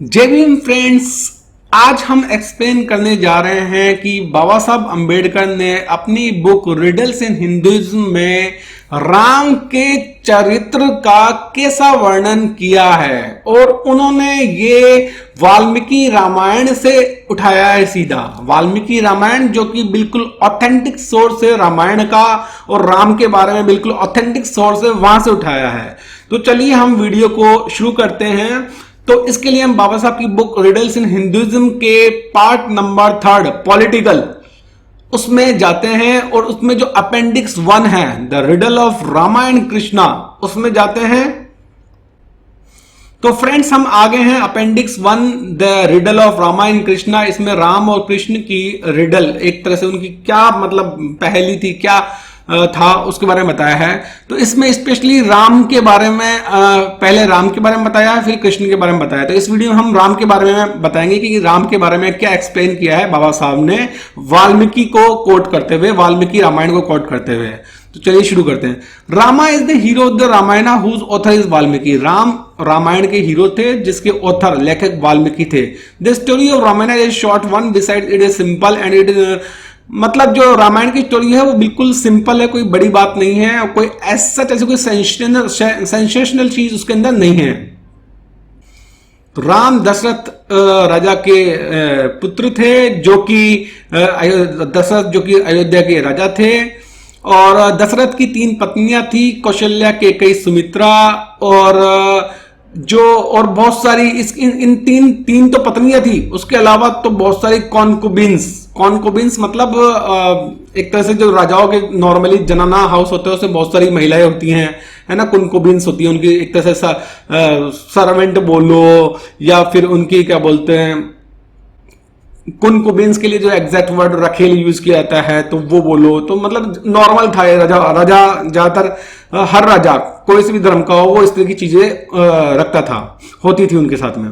जय भीम फ्रेंड्स। आज हम एक्सप्लेन करने जा रहे हैं कि बाबा साहब अंबेडकर ने अपनी बुक रिडल्स इन हिंदुइज्म में राम के चरित्र का कैसा वर्णन किया है और उन्होंने ये वाल्मीकि रामायण से उठाया है। सीधा वाल्मीकि रामायण जो कि बिल्कुल ऑथेंटिक सोर्स है रामायण का और राम के बारे में बिल्कुल ऑथेंटिक सोर्स है, वहां से उठाया है। तो चलिए हम वीडियो को शुरू करते हैं। तो इसके लिए हम बाबा साहब की बुक रिडल्स इन हिंदुइज्म के पार्ट नंबर 3 पॉलिटिकल उसमें जाते हैं और उसमें जो अपेंडिक्स 1 है the riddle of Ramayan Krishna उसमें जाते हैं। तो फ्रेंड्स हम आगे हैं appendix 1 the riddle of Ramayan Krishna. इसमें राम और कृष्ण की रिडल, एक तरह से उनकी क्या मतलब पहेली थी, क्या था, उसके बारे में बताया है। तो इसमें स्पेशली राम के बारे में पहले राम के बारे में बताया है, फिर कृष्ण के बारे में बताया। तो इस वीडियो में हम राम के बारे में बताएंगे कि राम के बारे में क्या एक्सप्लेन किया है बाबा साहब ने वाल्मीकि को कोट करते हुए, वाल्मीकि रामायण को कोट करते हुए। तो चलिए शुरू करते हैं। Rama is the hero of the Ramayan whose author is Valmiki. Ram Ramayan के हीरो थे जिसके ऑथर लेखक वाल्मीकि थे। The story of Ramayan is short one, beside it is simple and it is मतलब जो रामायण की स्टोरी है वो बिल्कुल सिंपल है, कोई बड़ी बात नहीं है, कोई ऐसा कोई सेंसेशनल चीज उसके अंदर नहीं है। राम दशरथ राजा के पुत्र थे जो कि दशरथ जो कि अयोध्या के राजा थे। और दशरथ की 3 पत्नियां थी, कौशल्या, केकई, सुमित्रा और और बहुत सारी इन तीन तो पत्नियां थी, उसके अलावा तो बहुत सारी कॉन्कुबिन्स मतलब एक तरह से जो राजाओं के नॉर्मली जनाना हाउस होते हैं उसमें बहुत सारी महिलाएं होती हैं, है ना, कॉन्कुबिन्स होती है उनकी, एक तरह से सर्वेंट बोलो या फिर उनकी क्या बोलते हैं, कॉन्कुबिन्स के लिए जो एग्जैक्ट वर्ड रखेल यूज किया जाता है तो वो बोलो। तो मतलब नॉर्मल था ये राजा ज्यादातर हर राजा कोई से भी धर्म का हो वो इस तरह की चीजें रखता था, होती थी उनके साथ में।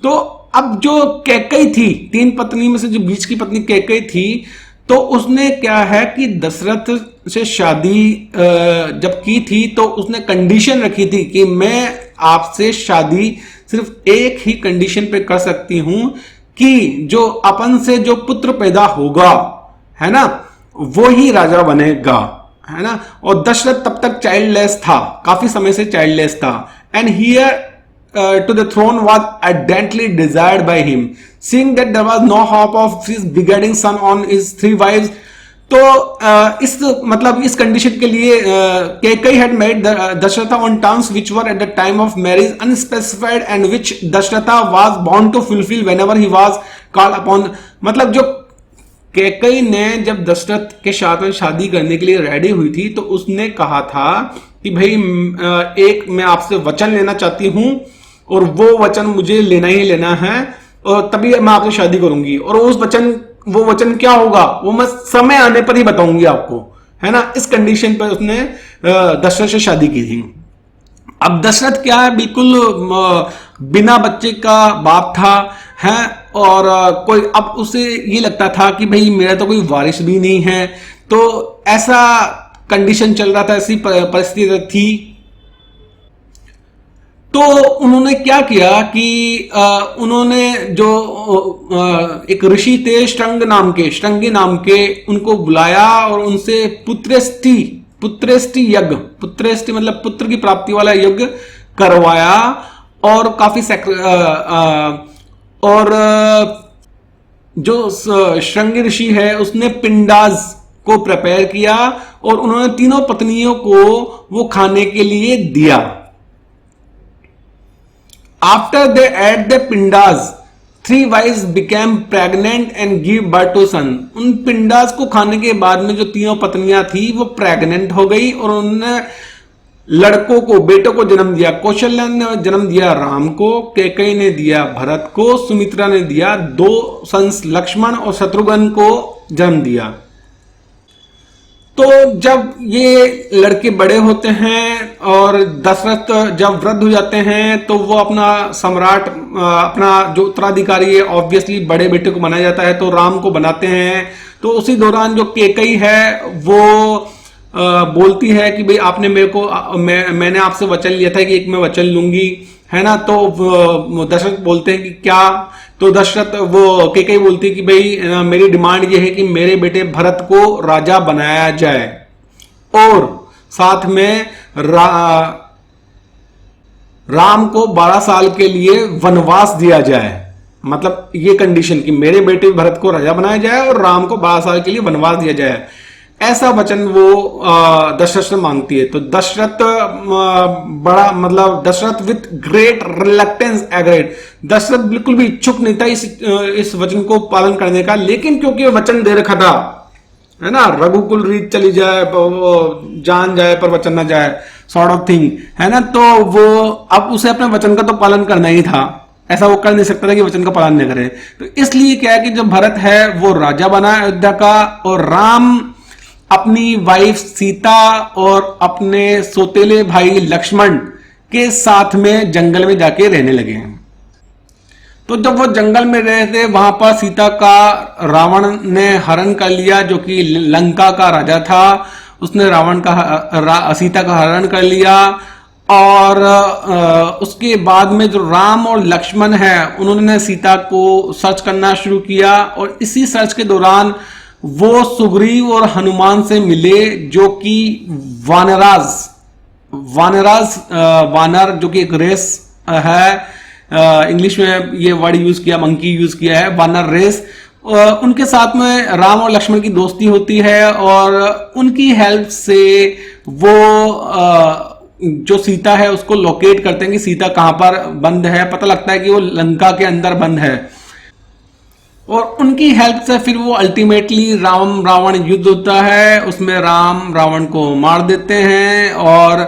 तो अब जो कैकई थी, 3 पत्नी में से जो बीच की पत्नी कैकई थी, तो उसने क्या है कि दशरथ से शादी जब की थी तो उसने कंडीशन रखी थी कि मैं आपसे शादी सिर्फ एक ही कंडीशन पे कर सकती हूं कि जो अपन से जो पुत्र पैदा होगा, है ना, वो ही राजा बनेगा, है ना। और दशरथ तब तक चाइल्डलेस था, काफी समय से चाइल्डलेस था। And here to the throne was ardently desired by him, seeing that there was no hope of his begetting son on his 3 wives. तो इस मतलब इस कंडीशन के लिए Kaikeyi had married Dasharatha on terms which were at the time of marriage unspecified and which Dasharatha was bound to fulfill whenever he was called upon. मतलब जो कैकेयी ने जब दशरथ के साथ में शादी करने के लिए रेडी हुई थी तो उसने कहा था कि भाई एक मैं आपसे वचन लेना चाहती हूं और वो वचन मुझे लेना ही लेना है और तभी मैं आपसे शादी करूंगी, और वो वचन क्या होगा वो मैं समय आने पर ही बताऊंगी आपको, है ना। इस कंडीशन पर उसने दशरथ से शादी की थी। अब दशरथ क्या है, बिल्कुल बिना बच्चे का बाप था, है, और कोई अब उसे ये लगता था कि भाई मेरा तो कोई वारिस भी नहीं है। तो ऐसा कंडीशन चल रहा था, ऐसी परिस्थिति थी। तो उन्होंने क्या किया कि उन्होंने जो एक ऋषि थे श्रृंगी नाम के उनको बुलाया और उनसे पुत्रेष्टि यज्ञ मतलब पुत्र की प्राप्ति वाला यज्ञ करवाया। और काफी और जो श्रृंगी ऋषि है उसने पिंडाज को प्रिपेयर किया और उन्होंने 3 पत्नियों को वो खाने के लिए दिया। After they ate the pindas, 3 wives became pregnant and give birth to son. उन पिंडास को खाने के बाद में जो 3 पत्नियां थी वो प्रेग्नेंट हो गई और उन्होंने लड़कों को, बेटों को जन्म दिया। कौशल्या ने जन्म दिया राम को, कैकेयी ने दिया भरत को, सुमित्रा ने दिया 2 सन्स लक्ष्मण और शत्रुघ्न को जन्म दिया। तो जब ये लड़के बड़े होते हैं और दशरथ जब वृद्ध हो जाते हैं तो वो अपना सम्राट, अपना जो उत्तराधिकारी है ऑब्वियसली बड़े बेटे को बनाया जाता है, तो राम को बनाते हैं। तो उसी दौरान जो कैकेयी है वो बोलती है कि भाई आपने मेरे को मैंने आपसे वचन लिया था कि एक मैं वचन लूंगी, है ना। तो दशरथ बोलते हैं कि क्या, तो दशरथ वो कैकेयी बोलती है कि भाई मेरी डिमांड ये है कि मेरे बेटे भरत को राजा बनाया जाए और साथ में राम को 12 साल के लिए वनवास दिया जाए। मतलब ये कंडीशन कि मेरे बेटे भरत को राजा बनाया जाए और राम को 12 साल के लिए वनवास दिया जाए, ऐसा वचन वो दशरथ से मांगती है। तो दशरथ बड़ा मतलब Dasharath with great reluctance agreed, Dasharath बिल्कुल भी इच्छुक नहीं था इस वचन को पालन करने का, लेकिन क्योंकि वचन दे रखा था, है ना, रघुकुल रीत चली जाए जान जाए पर वचन न जाए सॉर्ट ऑफ थिंग, है ना। तो वो अब उसे अपने वचन का तो पालन करना ही था, ऐसा वो कर नहीं सकता था कि वचन का पालन न करे। तो इसलिए क्या है कि जो भरत है वो राजा बना अयोध्या का और राम अपनी वाइफ सीता और अपने सौतेले भाई लक्ष्मण के साथ में जंगल में जाके रहने लगे। तो जब वो जंगल में रहे थे वहां पर सीता का रावण ने हरण कर लिया, जो कि लंका का राजा था, उसने रावण का सीता का हरण कर लिया। और उसके बाद में जो राम और लक्ष्मण है उन्होंने सीता को सर्च करना शुरू किया और इसी सर्च के दौरान वो सुग्रीव और हनुमान से मिले, जो कि वानर जो कि एक रेस है, इंग्लिश में ये वर्ड यूज किया, मंकी यूज किया है, वानर रेस। उनके साथ में राम और लक्ष्मण की दोस्ती होती है और उनकी हेल्प से वो जो सीता है उसको लोकेट करते हैं कि सीता कहां पर बंद है। पता लगता है कि वो लंका के अंदर बंद है और उनकी हेल्प से फिर वो अल्टीमेटली राम रावण युद्ध होता है, उसमें राम रावण को मार देते हैं और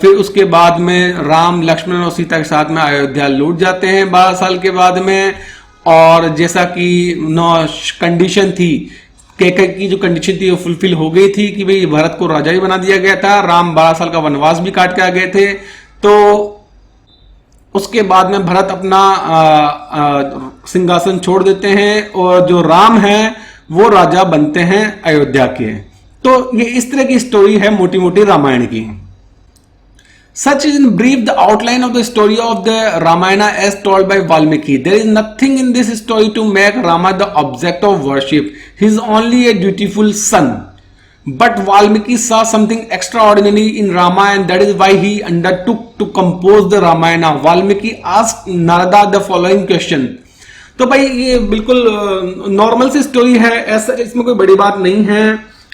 फिर उसके बाद में राम लक्ष्मण और सीता के साथ में अयोध्या लौट जाते हैं 12 साल के बाद में। और जैसा कि कंडीशन थी, कैकेयी की जो कंडीशन थी वो फुलफिल हो गई थी कि भाई भरत को राजा ही बना दिया गया था, राम 12 साल का वनवास भी काट के आ गए थे। तो उसके बाद में भरत अपना सिंहासन छोड़ देते हैं और जो राम है वो राजा बनते हैं अयोध्या के। तो ये इस तरह की स्टोरी है मोटी मोटी रामायण की। Such is in brief the outline of the story of the Ramayana as told by Valmiki. There is nothing in this story to make Rama the object of worship. He is only a dutiful son. But Valmiki saw something extraordinary in Rama and that is why he undertook to compose the Ramayana. Valmiki asked Narada the following question. तो भाई ये बिल्कुल normal सी story है, ऐसा इसमें कोई बड़ी बात नहीं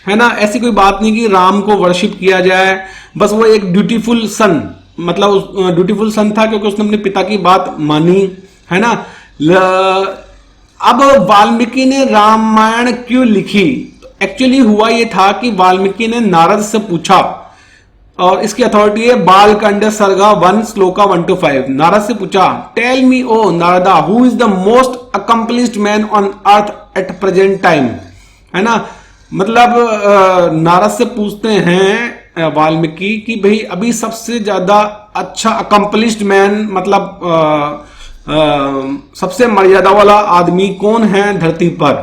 है ना। ऐसी कोई बात नहीं कि राम को वर्शिप किया जाए, बस वो एक ड्यूटीफुल सन, मतलब ड्यूटीफुल सन था क्योंकि उसने अपने पिता की बात मानी, है ना। अब वाल्मीकि ने रामायण क्यों लिखी? एक्चुअली हुआ ये था कि वाल्मीकि ने नारद से पूछा और इसकी अथॉरिटी है बालकांड सर्गा 1 श्लोका 1 to 5। नारद से पूछा, tell me O Narada who is the most accomplished man on earth at present time, है ना। मतलब नारद से पूछते हैं वाल्मीकि कि भाई अभी सबसे ज्यादा अच्छा अकम्पलिश्ड मैन, मतलब सबसे मर्यादा वाला आदमी कौन है धरती पर,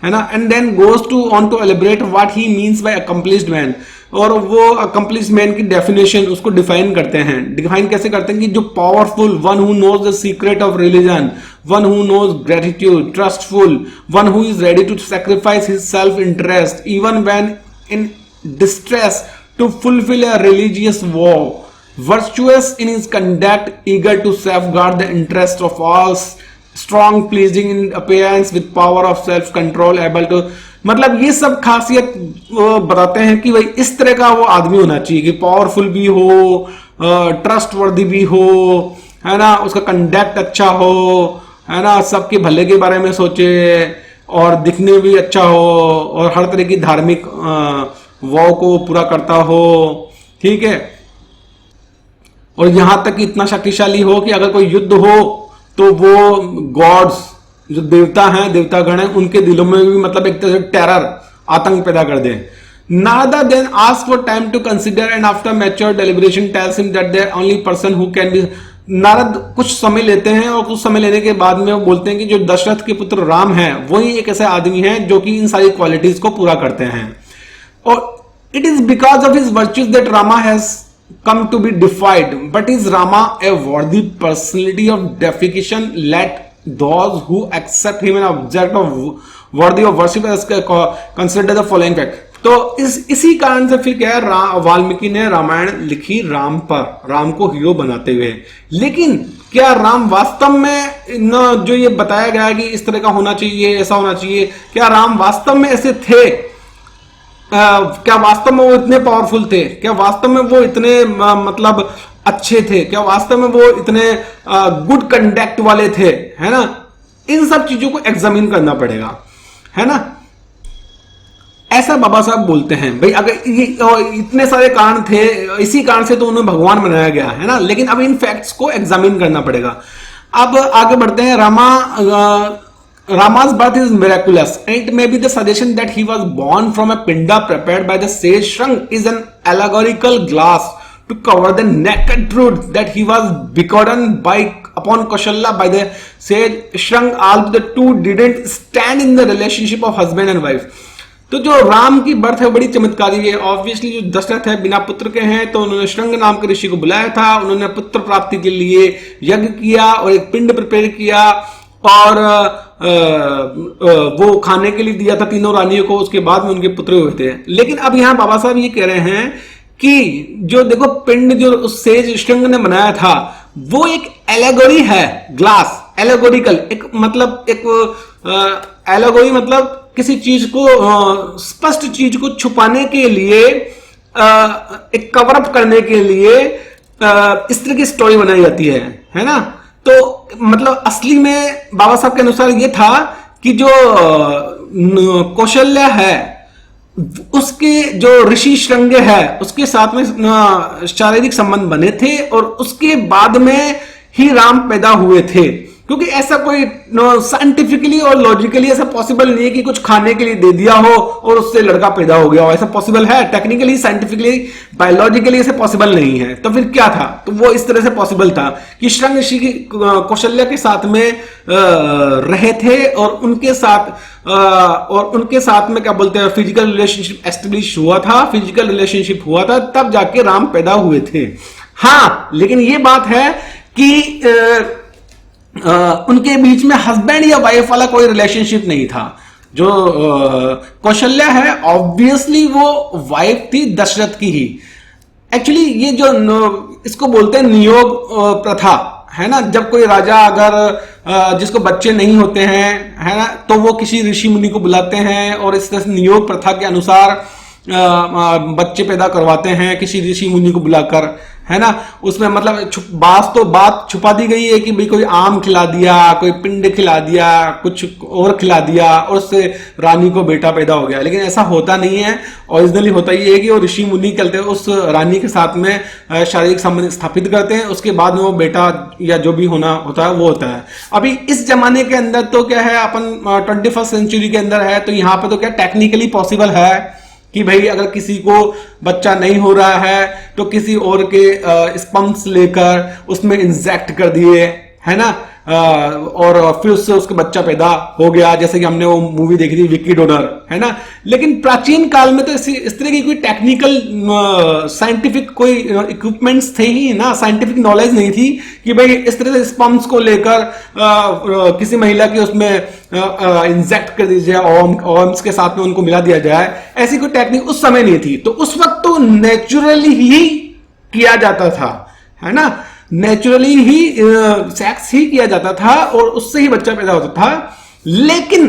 है ना। And then goes to on to elaborate what he means by accomplished man, और वो अकम्पलिश्ड मैन की डेफिनेशन उसको डिफाइन करते हैं। डिफाइन कैसे करते हैं कि जो powerful, one who knows the secret of religion, one who knows gratitude, trustful, one who is ready to sacrifice his self-interest even when in distress to fulfill a religious vow, virtuous in his conduct, eager to safeguard the interest of all, strong, pleasing in appearance with power of self-control, able to, मतलब ये सब खासियत बताते हैं कि भाई इस तरह का वो आदमी होना चाहिए कि पावरफुल भी हो, ट्रस्टवर्दी भी हो, है ना, उसका कंडक्ट अच्छा हो, है ना, सबके भले के बारे में सोचे और दिखने भी अच्छा हो और हर तरह की धार्मिक वॉ को पूरा करता हो, ठीक है। और यहां तक कि इतना शक्तिशाली हो कि अगर कोई युद्ध हो तो वो गॉड्स, जो देवता हैं, देवतागण हैं, उनके दिलों में भी मतलब एक तरह से टेरर, आतंक पैदा कर दे। Narada then asks for time to consider and after mature deliberation tells him that the only person who can be, Narad कुछ समय लेते हैं और कुछ समय लेने के बाद में वो बोलते हैं कि जो दशरथ के पुत्र राम हैं वही एक ऐसे आदमी हैं जो कि इन सारी क्वालिटीज को पूरा करते हैं। और It is because of his virtues that Rama has come to be deified. But is Rama a worthy personality of deification? Let those who accept him an object of worthy of worship as consider the following fact. तो इसी कारण से फिर क्या है, वाल्मीकि ने रामायण लिखी राम पर, राम को हीरो बनाते हुए। लेकिन क्या राम वास्तव में न जो ये बताया गया है कि इस तरह का होना चाहिए, ऐसा होना चाहिए, क्या राम वास्तव में ऐसे थे? क्या वास्तव में वो इतने पावरफुल थे? क्या वास्तव में वो इतने मतलब अच्छे थे? क्या वास्तव में वो इतने गुड कंडक्ट वाले थे? है ना, इन सब चीजों को एग्जामिन करना पड़ेगा, है ना। ऐसा बाबा साहब बोलते हैं। भाई अगर ये इतने सारे कारण थे, इसी कारण से तो उन्हें भगवान बनाया गया, है ना। लेकिन अब इन फैक्ट्स को एग्जामिन करना पड़ेगा। अब आगे बढ़ते हैं। Rama's birth is miraculous. It may be the suggestion that he was born from a pinda prepared by the sage Shrang is an allegorical glass to cover the naked truth that he was begotten upon Kaushalya by the sage Shrang, although the two didn't stand in the relationship of husband and wife. तो जो राम की birth है बड़ी चमत्कारी है। Obviously जो दशरथ है बिना पुत्र के हैं, तो उन्होंने श्रृंग नाम के ऋषि को बुलाया था, उन्होंने पुत्र प्राप्ति के लिए यज्ञ किया और एक पिंड प्रिपेयर किया और वो खाने के लिए दिया था तीनों रानियों को, उसके बाद में उनके पुत्र हुए थे। लेकिन अब यहां बाबा साहब ये कह रहे हैं कि जो देखो पिंड जो उस सेज श्रृंग ने बनाया था वो एक एलेगोरी है, ग्लास एलेगोरिकल, एक मतलब एक एलेगोरी मतलब किसी चीज को स्पष्ट चीज को छुपाने के लिए, एक कवर अप करने के लिए इस तरह की स्टोरी बनाई जाती है ना। तो मतलब असली में बाबा साहब के अनुसार ये था कि जो कौशल्य है उसके जो ऋषि श्रृंग है उसके साथ में शारीरिक संबंध बने थे और उसके बाद में ही राम पैदा हुए थे। क्योंकि ऐसा कोई साइंटिफिकली और लॉजिकली ऐसा पॉसिबल नहीं है कि कुछ खाने के लिए दे दिया हो और उससे लड़का पैदा हो गया हो। ऐसा पॉसिबल है? टेक्निकली, साइंटिफिकली, बायोलॉजिकली ऐसे पॉसिबल नहीं है। तो फिर क्या था? तो वो इस तरह से पॉसिबल था कि श्रृंग ऋषि की कौशल्य के साथ में रहे थे और उनके साथ में क्या बोलते हैं, फिजिकल रिलेशनशिप एस्टेब्लिश हुआ था, फिजिकल रिलेशनशिप हुआ था, तब जाके राम पैदा हुए थे। हाँ, लेकिन ये बात है कि उनके बीच में हस्बैंड या वाइफ वाला कोई रिलेशनशिप नहीं था। जो कौशल्य है ऑब्वियसली वो वाइफ थी दशरथ की ही। एक्चुअली ये जो इसको बोलते हैं नियोग प्रथा, है ना। जब कोई राजा अगर जिसको बच्चे नहीं होते हैं, है ना, तो वो किसी ऋषि मुनि को बुलाते हैं और इस तरह से नियोग प्रथा के अनुसार बच्चे पैदा करवाते हैं किसी ऋषि मुनि को बुलाकर, है ना। उसमें मतलब बात छुपा दी गई है कि भाई कोई आम खिला दिया, कोई पिंड खिला दिया, कुछ और खिला दिया और उससे रानी को बेटा पैदा हो गया। लेकिन ऐसा होता नहीं है। ओरिजिनली होता ये है कि वो ऋषि मुनि करते हैं, उस रानी के साथ में शारीरिक संबंध स्थापित करते हैं, उसके बाद में वो बेटा या जो भी होना होता है वो होता है। अभी इस जमाने के अंदर तो क्या है, अपन 21st सेंचुरी के अंदर है, तो यहाँ पे तो क्या टेक्निकली पॉसिबल है कि भाई अगर किसी को बच्चा नहीं हो रहा है तो किसी और के स्पम्स लेकर उसमें इंजेक्ट कर दिए, है ना, और फिर उससे उसका बच्चा पैदा हो गया, जैसे कि हमने वो मूवी देखी थी विकी डोनर, है ना। लेकिन प्राचीन काल में तो इस तरह की कोई टेक्निकल साइंटिफिक कोई इक्विपमेंट्स थे ही ना, साइंटिफिक नॉलेज नहीं थी कि भाई इस तरह से स्पम्स को लेकर किसी महिला के उसमें इंजेक्ट कर दीजिए, ओम्स के साथ में उनको मिला दिया जाए। ऐसी कोई टेक्निक उस समय नहीं थी। तो उस वक्त तो नेचुरली ही किया जाता था, है ना, नेचुरली ही सेक्स ही किया जाता था और उससे ही बच्चा पैदा होता था। लेकिन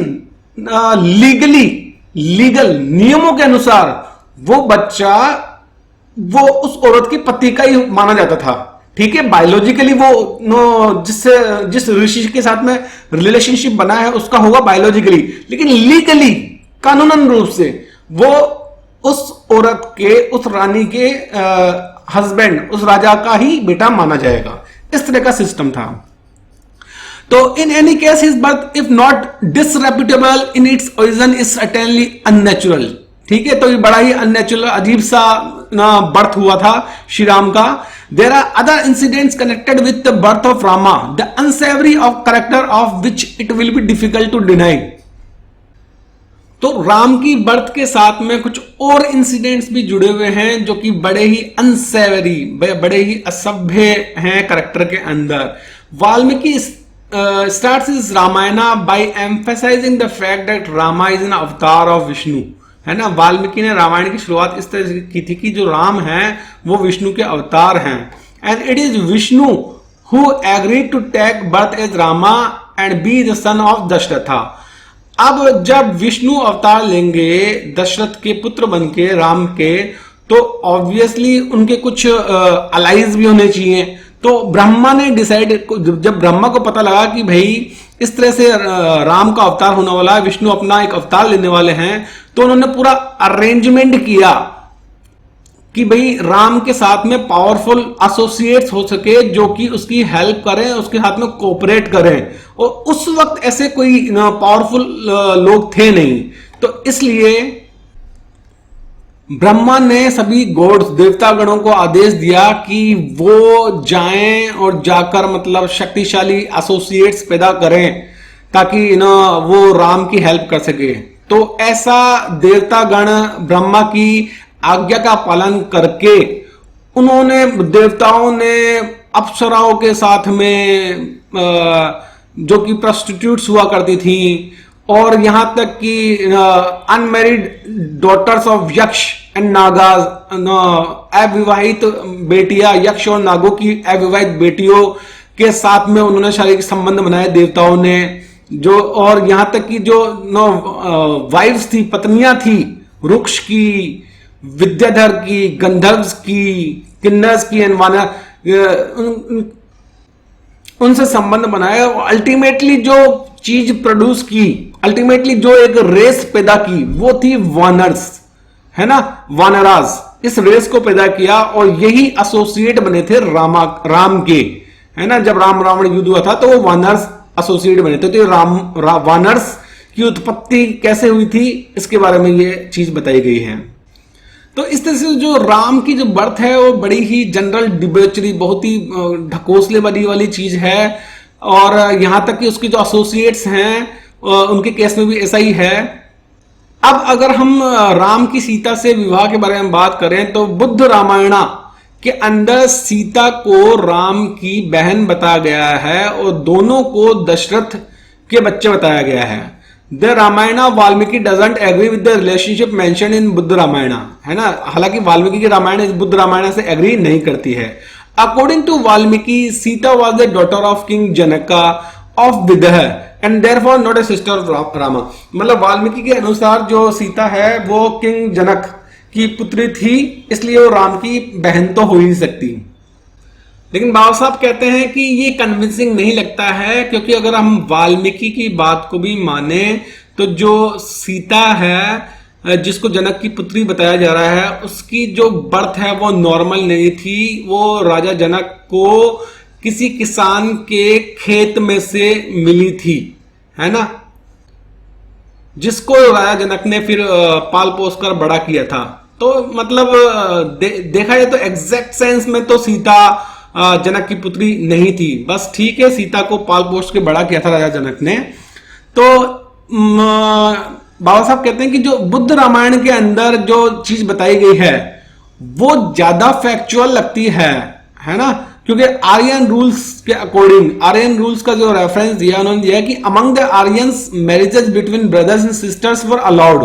लीगल नियमों के अनुसार वो बच्चा वो उस औरत के पति का ही माना जाता था। ठीक है, बायोलॉजिकली वो जिस ऋषि के साथ में रिलेशनशिप बना है उसका होगा बायोलॉजिकली, लेकिन लीगली कानूनन रूप से वो उस औरत के, उस रानी के हस्बैंड, उस राजा का ही बेटा माना जाएगा। इस तरह का सिस्टम था। तो in any case his birth if not disreputable in its origin is certainly unnatural. ठीक है, तो ये बड़ा ही अननेचुरल, अजीब सा बर्थ हुआ था श्री राम का। There are other incidents connected with the birth of Rama, the unsavoury of character of which it will be difficult to deny. तो राम की बर्थ के साथ में कुछ और इंसिडेंट्स भी जुड़े हुए हैं जो कि बड़े ही अनसेवरी, बड़े ही असभ्य हैं करेक्टर के अंदर। Valmiki starts is Ramayana by emphasizing the fact that Rama is an avatar of Vishnu, है ना। वाल्मीकि ने रामायण की शुरुआत इस तरह से की थी कि जो राम हैं वो विष्णु के अवतार हैं, and it is Vishnu who agreed to take birth as Rama and be the son of Dasharatha. अब जब विष्णु अवतार लेंगे दशरथ के पुत्र बनके राम के, तो ऑब्वियसली उनके कुछ अलाइज भी होने चाहिए। तो ब्रह्मा ने डिसाइड, जब ब्रह्मा को पता लगा कि भाई इस तरह से राम का अवतार होने वाला है, विष्णु अपना एक अवतार लेने वाले हैं, तो उन्होंने पूरा अरेंजमेंट किया कि भाई राम के साथ में पावरफुल एसोसिएट्स हो सके जो कि उसकी हेल्प करें, उसके साथ में कोऑपरेट करें। और उस वक्त ऐसे कोई पावरफुल लोग थे नहीं, तो इसलिए ब्रह्मा ने सभी गॉड्स, देवता गणों को आदेश दिया कि वो जाएं और जाकर मतलब शक्तिशाली एसोसिएट्स पैदा करें ताकि वो राम की हेल्प कर सके। तो ऐसा देवता गण ब्रह्मा की आज्ञा का पालन करके उन्होंने, देवताओं ने अप्सराओं के साथ में जो कि प्रोस्टिट्यूट्स हुआ करती थी, और यहां तक कि अनमैरिड डॉटर्स ऑफ यक्ष एंड नागाज, अविवाहित बेटियां, यक्ष और नागों की अविवाहित बेटियों के साथ में उन्होंने शारीरिक संबंध बनाए देवताओं ने। जो और यहां तक कि जो वाइफ्स थी, पत्नियां थी, रुक्ष की, विद्याधर की, गंधर्व्स की, किन्नर्स की, उनसे संबंध बनाया। अल्टीमेटली जो चीज प्रोड्यूस की, अल्टीमेटली जो एक रेस पैदा की, वो थी वानर्स, है ना, वानराज। इस रेस को पैदा किया और यही एसोसिएट बने थे राम के, है ना। जब राम रावण युद्ध हुआ था तो वो वानर्स एसोसिएट बने थे। तो वानर्स की उत्पत्ति कैसे हुई थी इसके बारे में ये चीज बताई गई है। तो इस तरह से जो राम की जो बर्थ है वो बड़ी ही जनरल डिबेचरी, बहुत ही ढकोसले वाली चीज है। और यहां तक कि उसके जो एसोसिएट्स हैं उनके केस में भी ऐसा ही है। अब अगर हम राम की सीता से विवाह के बारे में बात करें तो बुद्ध रामायणा के अंदर सीता को राम की बहन बताया गया है और दोनों को दशरथ के बच्चे बताया गया है। The Ramayana Valmiki doesn't agree with the relationship mention in Buddha Ramayana, है ना। हालांकि वाल्मीकि की रामायण बुद्ध रामायण से एग्री नहीं करती है। According to Valmiki, Sita was the daughter of king Janaka of Videha and therefore not a sister of Rama. मतलब वाल्मीकि के अनुसार जो सीता है वो किंग जनक की पुत्री थी, इसलिए वो राम की बहन तो हो ही नहीं सकती। लेकिन बाबा साहब कहते हैं कि ये कन्विंसिंग नहीं लगता है, क्योंकि अगर हम वाल्मीकि की बात को भी माने तो जो सीता है जिसको जनक की पुत्री बताया जा रहा है, उसकी जो बर्थ है वो नॉर्मल नहीं थी। वो राजा जनक को किसी किसान के खेत में से मिली थी, है ना, जिसको राजा जनक ने फिर पाल पोस कर बड़ा किया था। तो मतलब देखा जाए तो एग्जैक्ट सेंस में तो सीता जनक की पुत्री नहीं थी। बस ठीक है, सीता को पाल पोस के बड़ा किया था राजा जनक ने। तो बाबा साहब कहते हैं कि जो बुद्ध रामायण के अंदर जो चीज बताई गई है वो ज्यादा फैक्चुअल लगती है ना, क्योंकि आर्यन रूल्स के अकॉर्डिंग, आर्यन रूल्स का जो रेफरेंस दिया उन्होंने दिया कि among the Aryans marriages between brothers and sisters were allowed,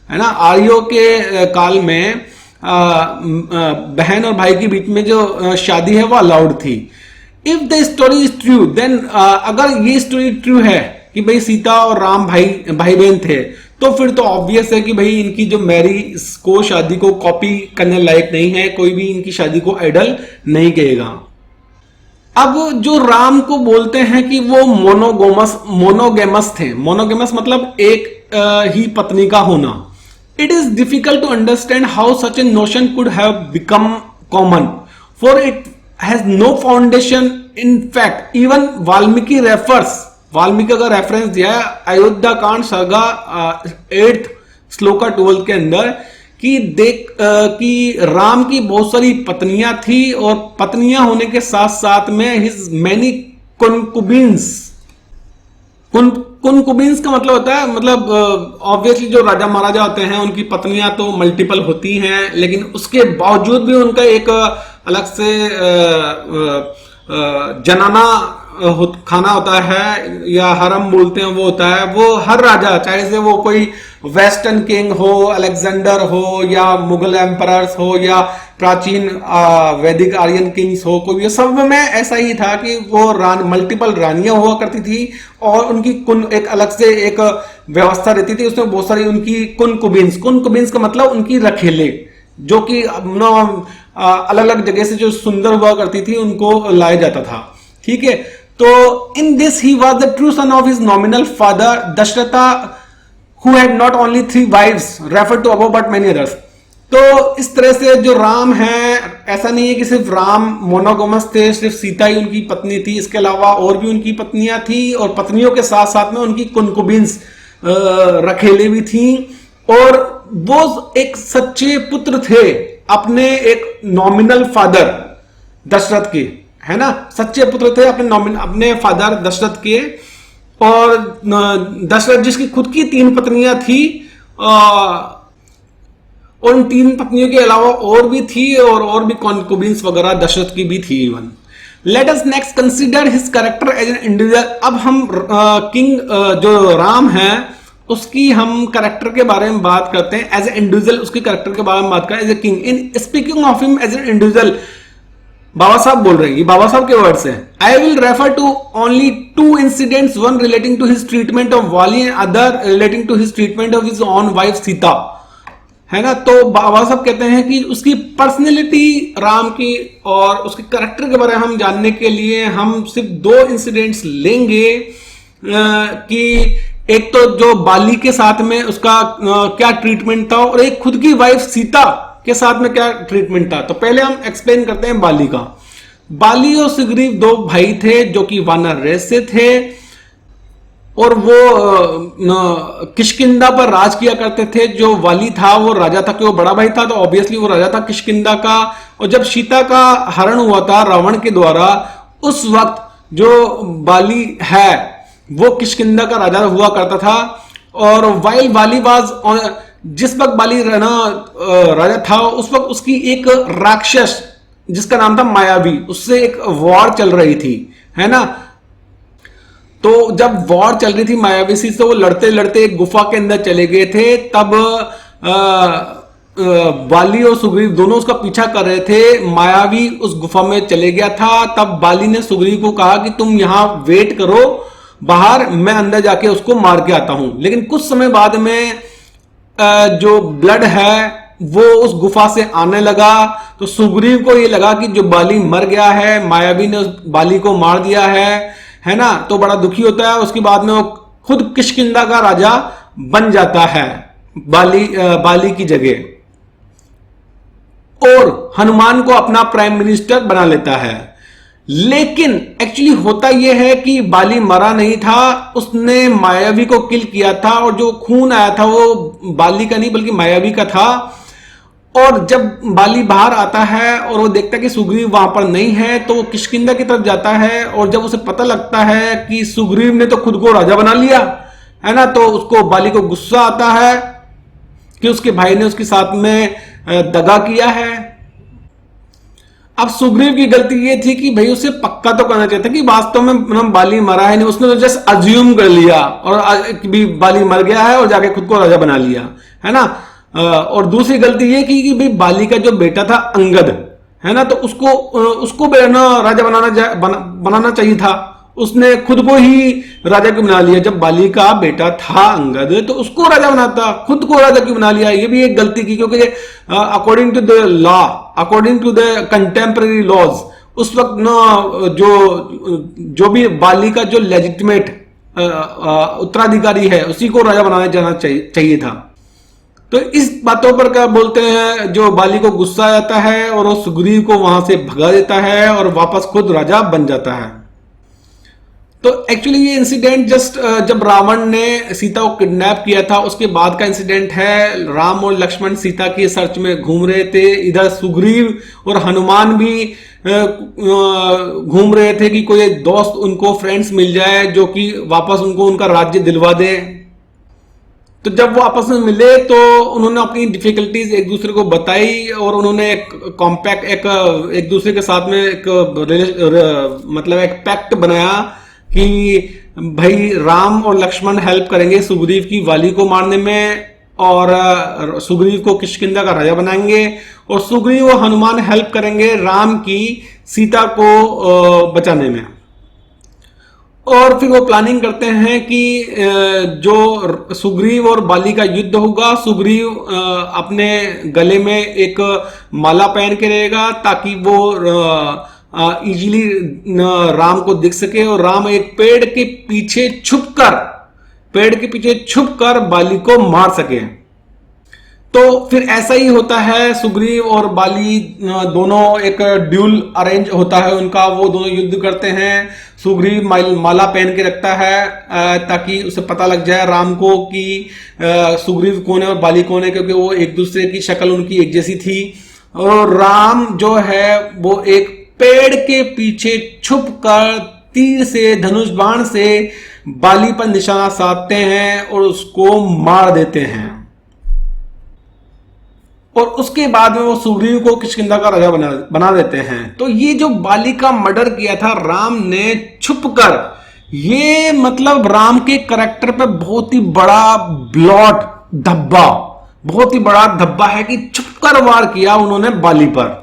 है ना। आर्यों के काल में बहन और भाई के बीच में जो शादी है वो अलाउड थी। If the story is true then, अगर ये स्टोरी ट्रू है कि भाई सीता और राम भाई बहन थे, तो फिर तो ऑब्वियस है कि भाई इनकी जो मैरी को शादी को कॉपी करने लायक नहीं है, कोई भी इनकी शादी को आइडल नहीं कहेगा। अब जो राम को बोलते हैं कि वो मोनोगेमस थे, मोनोगेमस मतलब एक ही पत्नी का होना। It is difficult to understand how such a notion could have become common, for it has no foundation in fact. Even Valmiki का रेफरेंस दिया है अयोध्या कांड सर्गा 8th श्लोका 12 के अंदर कि राम की बहुत सारी पत्नियां थी और पत्नियां होने के साथ साथ में हिज मैनी कॉन्कुबिन्स, कुन कुनकुबिन्स का मतलब होता है, मतलब ऑब्वियसली जो राजा महाराजा होते हैं उनकी पत्नियां तो मल्टीपल होती हैं, लेकिन उसके बावजूद भी उनका एक अलग से जनाना खाना होता है या हरम बोलते हैं वो होता है। वो हर राजा, चाहे से वो कोई वेस्टर्न किंग हो, अलेक्जेंडर हो, या मुगल एम्परर्स हो, या प्राचीन वैदिक आर्यन किंग्स हो, कोई, ये सब में ऐसा ही था कि वो मल्टीपल रानियां हुआ करती थी और उनकी एक अलग से एक व्यवस्था रहती थी, उसमें बहुत सारी उनकी कुनकुबिन्स का मतलब उनकी रखेले, जो कि अलग अलग जगह से जो सुंदर हुआ करती थी उनको लाया जाता था। ठीक है, तो in this he was the true son of his nominal father Dasharatha, who had not only 3 wives referred to above but many others। तो इस तरह से जो राम है, ऐसा नहीं है कि सिर्फ राम मोनोगोमस थे, सिर्फ सीता ही उनकी पत्नी थी, इसके अलावा और भी उनकी पत्नियां थी, और पत्नियों के साथ साथ में उनकी कुनकुबिन्स रखेले भी थी, और वो एक सच्चे पुत्र थे अपने एक नॉमिनल फादर दशरथ के, है ना, सच्चे पुत्र थे अपने फादर दशरथ के। और दशरथ जिसकी खुद की 3 पत्नियां थी, और उन 3 पत्नियों के अलावा और भी थी, और भी कॉन्कुबिन्स वगैरह दशरथ की भी थी even. Let us next consider his character as an individual. अब हम किंग जो राम है उसकी हम कैरेक्टर के बारे में बात करते हैं, एज ए इंडिविजुअल उसके कैरेक्टर के बारे में बात करें, as a king. In speaking of him as an individual, Baba Saheb बोल रहे हैं, ये बाबा साहब के वर्ड्स हैं। I will refer to only 2 incidents, one relating to his treatment of Vali and other relating to his treatment of his own wife Sita, है ना। तो बाबा साहब कहते हैं कि उसकी पर्सनैलिटी राम की और उसके कैरेक्टर के बारे में हम जानने के लिए हम सिर्फ 2 इंसिडेंट्स लेंगे, कि एक तो जो बाली के साथ में उसका क्या ट्रीटमेंट था, और एक खुद की वाइफ सीता के साथ में क्या ट्रीटमेंट था। तो पहले हम एक्सप्लेन करते हैं बाली का। बाली और सुग्रीव 2 भाई थे जो कि वानर रेस से थे, और वो किष्किंधा पर राज किया करते थे। जो वाली था वो राजा था, कि वो बड़ा भाई था तो ऑब्वियसली वो राजा था किष्किंधा का। और जब सीता का हरण हुआ था रावण के द्वारा, उस वक्त जो बाली है वो किष्किंधा का राजा हुआ करता था। और वाइल बाली वाज, जिस वक्त बाली राजा था उस वक्त उसकी एक राक्षस जिसका नाम था मायावी, उससे एक वॉर चल रही थी, है ना। तो जब वॉर चल रही थी मायावी से, वो लड़ते लड़ते एक गुफा के अंदर चले गए थे। तब बाली और सुग्रीव दोनों उसका पीछा कर रहे थे। मायावी उस गुफा में चले गया था। तब बाली ने सुग्रीव को कहा कि तुम यहां वेट करो बाहर, मैं अंदर जाके उसको मार के आता हूं। लेकिन कुछ समय बाद में जो ब्लड है वो उस गुफा से आने लगा। तो सुग्रीव को ये लगा कि जो बाली मर गया है, मायावी ने उस बाली को मार दिया है ना। तो बड़ा दुखी होता है। उसके बाद में वो खुद किष्किंधा का राजा बन जाता है बाली की जगह, और हनुमान को अपना प्राइम मिनिस्टर बना लेता है। लेकिन एक्चुअली होता यह है कि बाली मरा नहीं था, उसने मायावी को किल किया था, और जो खून आया था वो बाली का नहीं बल्कि मायावी का था। और जब बाली बाहर आता है और वो देखता है कि सुग्रीव वहां पर नहीं है, तो वो किष्किंधा की तरफ जाता है। और जब उसे पता लगता है कि सुग्रीव ने तो खुद को राजा बना लिया, है ना, तो उसको बाली को गुस्सा आता है कि उसके भाई ने उसके साथ में दगा किया है। अब सुग्रीव की गलती ये थी कि भाई उसे पक्का तो करना चाहिए था कि वास्तव में बाली मरा है नहीं, उसने तो जस्ट अज्यूम कर लिया और भी बाली मर गया है और जाके खुद को राजा बना लिया, है ना। और दूसरी गलती ये की कि भाई बाली का जो बेटा था अंगद, है ना, तो उसको राजा बनाना चाहिए था। उसने खुद को ही राजा क्यों बना लिया? जब बाली का बेटा था अंगद तो उसको राजा बनाता, खुद को राजा क्यों बना लिया? ये भी एक गलती की, क्योंकि according to the law, according to the contemporary laws, उस वक्त न जो भी बाली का जो लेजिटिमेट उत्तराधिकारी है उसी को राजा बनाया जाना चाहिए था। तो इस बातों पर क्या बोलते हैं, जो बाली को गुस्सा आता है और वो सुग्रीव को वहां से भगा देता है और वापस खुद राजा बन जाता है। तो एक्चुअली ये इंसिडेंट जस्ट जब रावण ने सीता को किडनैप किया था उसके बाद का इंसिडेंट है। राम और लक्ष्मण सीता की सर्च में घूम रहे थे, इधर सुग्रीव और हनुमान भी घूम रहे थे कि कोई दोस्त उनको, फ्रेंड्स मिल जाए जो कि वापस उनको उनका राज्य दिलवा दे। तो जब वो आपस में मिले तो उन्होंने अपनी डिफिकल्टीज एक दूसरे को बताई और उन्होंने एक कॉम्पैक्ट एक दूसरे के साथ में मतलब एक पैक्ट बनाया कि भाई राम और लक्ष्मण हेल्प करेंगे सुग्रीव की वाली को मारने में, और सुग्रीव को किष्किंधा का राजा बनाएंगे, और सुग्रीव और हनुमान हेल्प करेंगे राम की सीता को बचाने में। और फिर वो प्लानिंग करते हैं कि जो सुग्रीव और बाली का युद्ध होगा, सुग्रीव अपने गले में एक माला पहन के रहेगा ताकि वो इजीली राम को दिख सके, और राम एक पेड़ के पीछे छुपकर बाली को मार सके। तो फिर ऐसा ही होता है, सुग्रीव और बाली दोनों एक ड्यूल अरेंज होता है उनका, वो दोनों युद्ध करते हैं। सुग्रीव माला पहन के रखता है ताकि उसे पता लग जाए राम को कि सुग्रीव कौन है और बाली कौन है, क्योंकि वो एक दूसरे की शक्ल उनकी एक जैसी थी। और राम जो है वो एक पेड़ के पीछे छुपकर तीर से, धनुष बाण से बाली पर निशाना साधते हैं और उसको मार देते हैं। और उसके बाद में वो सुग्रीव को किष्किंधा का राजा बना देते हैं। तो ये जो बाली का मर्डर किया था राम ने छुपकर, ये मतलब राम के करैक्टर पे बहुत ही बड़ा ब्लॉट धब्बा, बहुत ही बड़ा धब्बा है कि छुपकर वार किया उन्होंने बाली पर।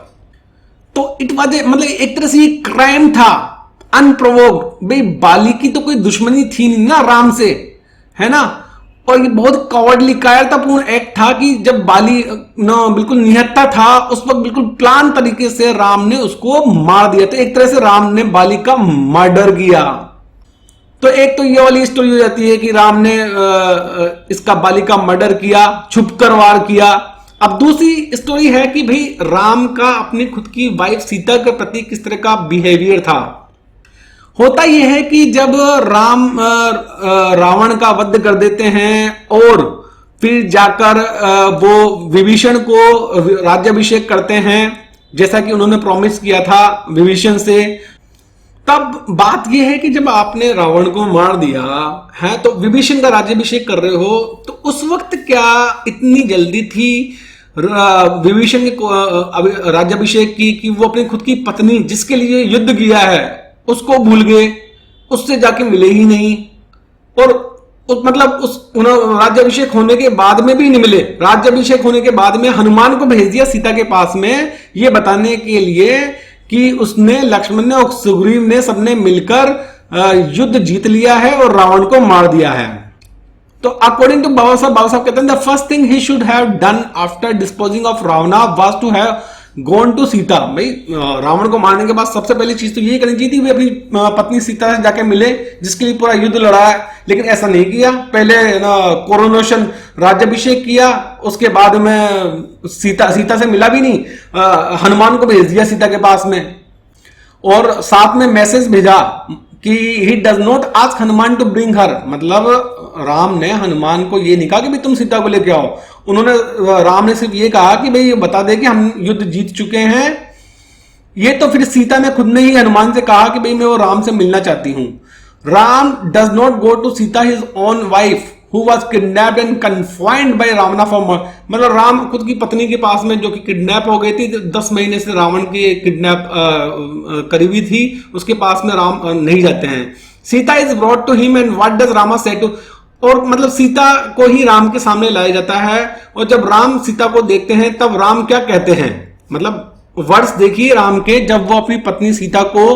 तो इट वाज मतलब एक तरह से ये क्राइम था, अनप्रोवोक्ड। भाई बाली की तो कोई दुश्मनी थी नहीं ना राम से, है ना। और ये बहुत कॉवर्डली, कायरतापूर्ण एक्ट था कि जब बाली बिल्कुल निहत्था था उस वक्त बिल्कुल प्लान तरीके से राम ने उसको मार दिया। तो एक तरह से राम ने बाली का मर्डर किया। तो एक तो ये वाली स्टोरी हो जाती है कि राम ने इसका बाली का मर्डर किया, छुपकर वार किया। अब दूसरी स्टोरी है कि भाई राम का अपनी खुद की वाइफ सीता के प्रति किस तरह का बिहेवियर था। होता यह है कि जब राम रावण का वध कर देते हैं और फिर जाकर वो विभीषण को राज्याभिषेक करते हैं, जैसा कि उन्होंने प्रॉमिस किया था विभीषण से, तब बात यह है कि जब आपने रावण को मार दिया है तो विभीषण का राज्याभिषेक कर रहे हो, तो उस वक्त क्या इतनी जल्दी थी विभीषण के राज्याभिषेक की कि वो अपनी खुद की पत्नी जिसके लिए युद्ध किया है उसको भूल गए, उससे जाके मिले ही नहीं, और मतलब उस राज्याभिषेक होने के बाद में भी नहीं मिले। राज्याभिषेक होने के बाद में हनुमान को भेज दिया सीता के पास में ये बताने के लिए कि उसने, लक्ष्मण ने और सुग्रीव ने सबने मिलकर युद्ध जीत लिया है और रावण को मार दिया है। तो अकॉर्डिंग टू बाबा साहब कहते हैं the first thing he should have done after disposing of Ravana was to have gone to Sita. भाई रावण को मारने के बाद सबसे पहली चीज तो यही करनी चाहिए थी, वे अपनी पत्नी सीता से जाके मिले जिसके लिए पूरा युद्ध लड़ा है, लेकिन ऐसा नहीं किया। पहले कोरोनेशन राज्याभिषेक किया, उसके बाद में सीता से मिला भी नहीं, हनुमान को भेज दिया सीता के पास में, और साथ में मैसेज भेजा कि he does not ask Hanuman to bring her. मतलब राम ने हनुमान को ये नहीं कहा कि भाई तुम सीता को लेके आओ, उन्होंने, राम ने सिर्फ ये कहा कि भाई ये बता दे कि हम युद्ध जीत चुके हैं। ये तो फिर सीता ने खुद ने ही हनुमान से कहा कि भाई मैं वो राम से मिलना चाहती हूं। Ram does not go to Sita his own wife who was kidnapped and confined by Ravana for मतलब राम खुद की पत्नी के पास में जो कि किडनैप हो गई थी, 10 महीने से रावण की किडनैप करीबी थी, उसके पास में राम नहीं जाते हैं। Sita is brought to him and what does Rama say to, और मतलब सीता को ही राम के सामने लाया जाता है, और जब राम सीता को देखते हैं तब राम क्या कहते हैं, मतलब वर्ड्स देखिए राम के जब वो अपनी पत्नी सीता को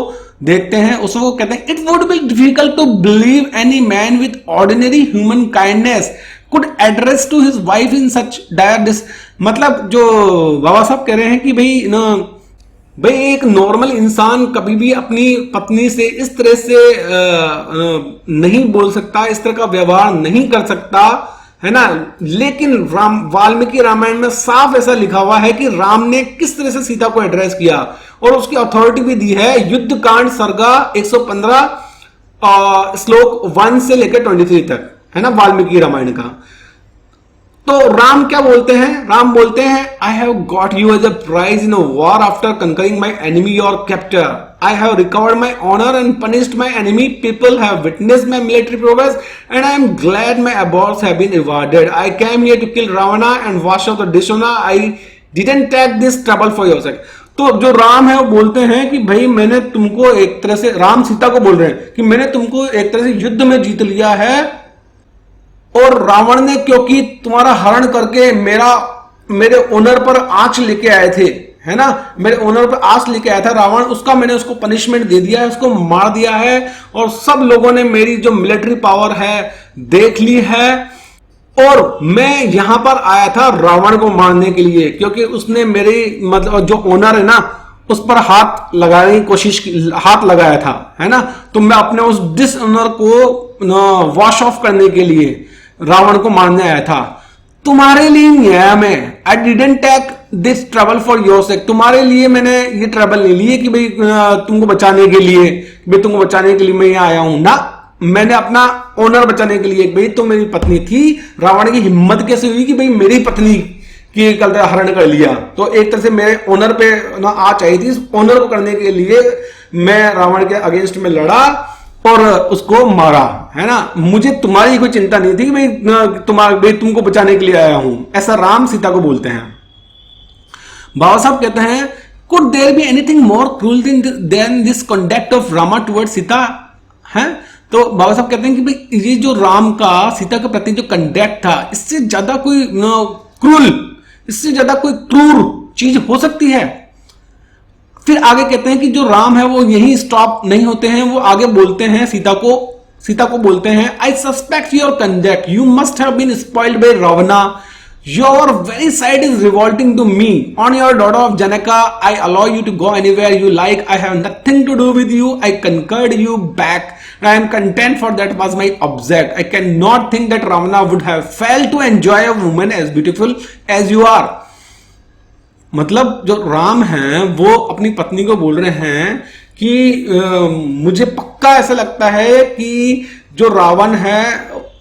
देखते हैं, उसको कहते हैं, it would be difficult to believe any man with ordinary human kindness could address to his wife in such dire this. मतलब जो बाबा साहब कह रहे हैं कि भाई एक नॉर्मल इंसान कभी भी अपनी पत्नी से इस तरह से नहीं बोल सकता, इस तरह का व्यवहार नहीं कर सकता, है ना। लेकिन वाल्मीकि रामायण में साफ ऐसा लिखा हुआ है कि राम ने किस तरह से सीता को एड्रेस किया, और उसकी अथॉरिटी भी दी है, युद्ध कांड सर्गा 115 श्लोक 1 से लेकर 23 तक, है ना, वाल्मीकि रामायण का। तो राम क्या बोलते हैं? राम बोलते हैं, I have got you as a prize in a war after conquering my enemy और captor. I have recovered my honour and punished my enemy. People have witnessed my military progress and I am glad my efforts have been rewarded. I came here to kill Ravana and wash off the dishonour. I didn't take this trouble for yourself. तो जो राम है वो बोलते हैं कि भाई मैंने तुमको एक तरह से, राम सीता को बोल रहे हैं कि मैंने तुमको एक तरह से युद्ध में जीत लिया है, और रावण ने क्योंकि तुम्हारा हरण करके मेरे ओनर पर आंच लेके आए थे, है ना, मेरे ओनर पर आंच लेके आया था रावण, उसका मैंने उसको पनिशमेंट दे दिया है, उसको मार दिया है, और सब लोगों ने मेरी जो मिलिट्री पावर है देख ली है, और मैं यहां पर आया था रावण को मारने के लिए, क्योंकि उसने मेरी मतलब जो ओनर है ना उस पर हाथ लगाने की कोशिश की, हाथ लगाया था, है ना। तो मैं अपने उस डिसऑनर को वॉश ऑफ करने के लिए रावण को मारने आया था। तुम्हारे लिए नहीं आया मैं। I didn't take this trouble for your sake. तुम्हारे लिए मैंने ये ट्रबल नहीं लिए कि भाई तुमको बचाने के लिए, भाई तुमको बचाने के लिए मैं यहां आया हूं ना। मैंने अपना ओनर बचाने के लिए, भाई तो मेरी पत्नी थी, रावण की हिम्मत कैसे हुई कि भाई मेरी पत्नी की कल हरण कर लिया। तो एक तरह से मेरे ओनर पे ना आंच आई थी, इस ओनर को करने के लिए मैं रावण के अगेंस्ट में लड़ा और उसको मारा, है ना। मुझे तुम्हारी कोई चिंता नहीं थी कि भाई तुमको बचाने के लिए आया हूं। ऐसा राम सीता को बोलते हैं। बाबा साहब कहते हैं, could there be anything more cruel than this conduct of Rama toward Sita? है तो बाबा साहब कहते हैं कि भाई ये जो राम का सीता के प्रति जो कंडक्ट था, इससे ज्यादा कोई क्रूल, इससे ज्यादा कोई क्रूर चीज हो सकती है? फिर आगे कहते हैं कि जो राम है वो यही स्टॉप नहीं होते हैं, वो आगे बोलते हैं सीता को बोलते हैं, I suspect your conduct, you must have been spoiled by Ravana, your very sight is revolting to me, on your daughter of Janaka I allow you to go anywhere you like, I have nothing to do with you, I conquered you back, I am content for that was my object. I cannot think that Ravana would have failed to enjoy a woman as beautiful as you are. मतलब जो राम हैं वो अपनी पत्नी को बोल रहे हैं कि मुझे पक्का ऐसा लगता है कि जो रावण है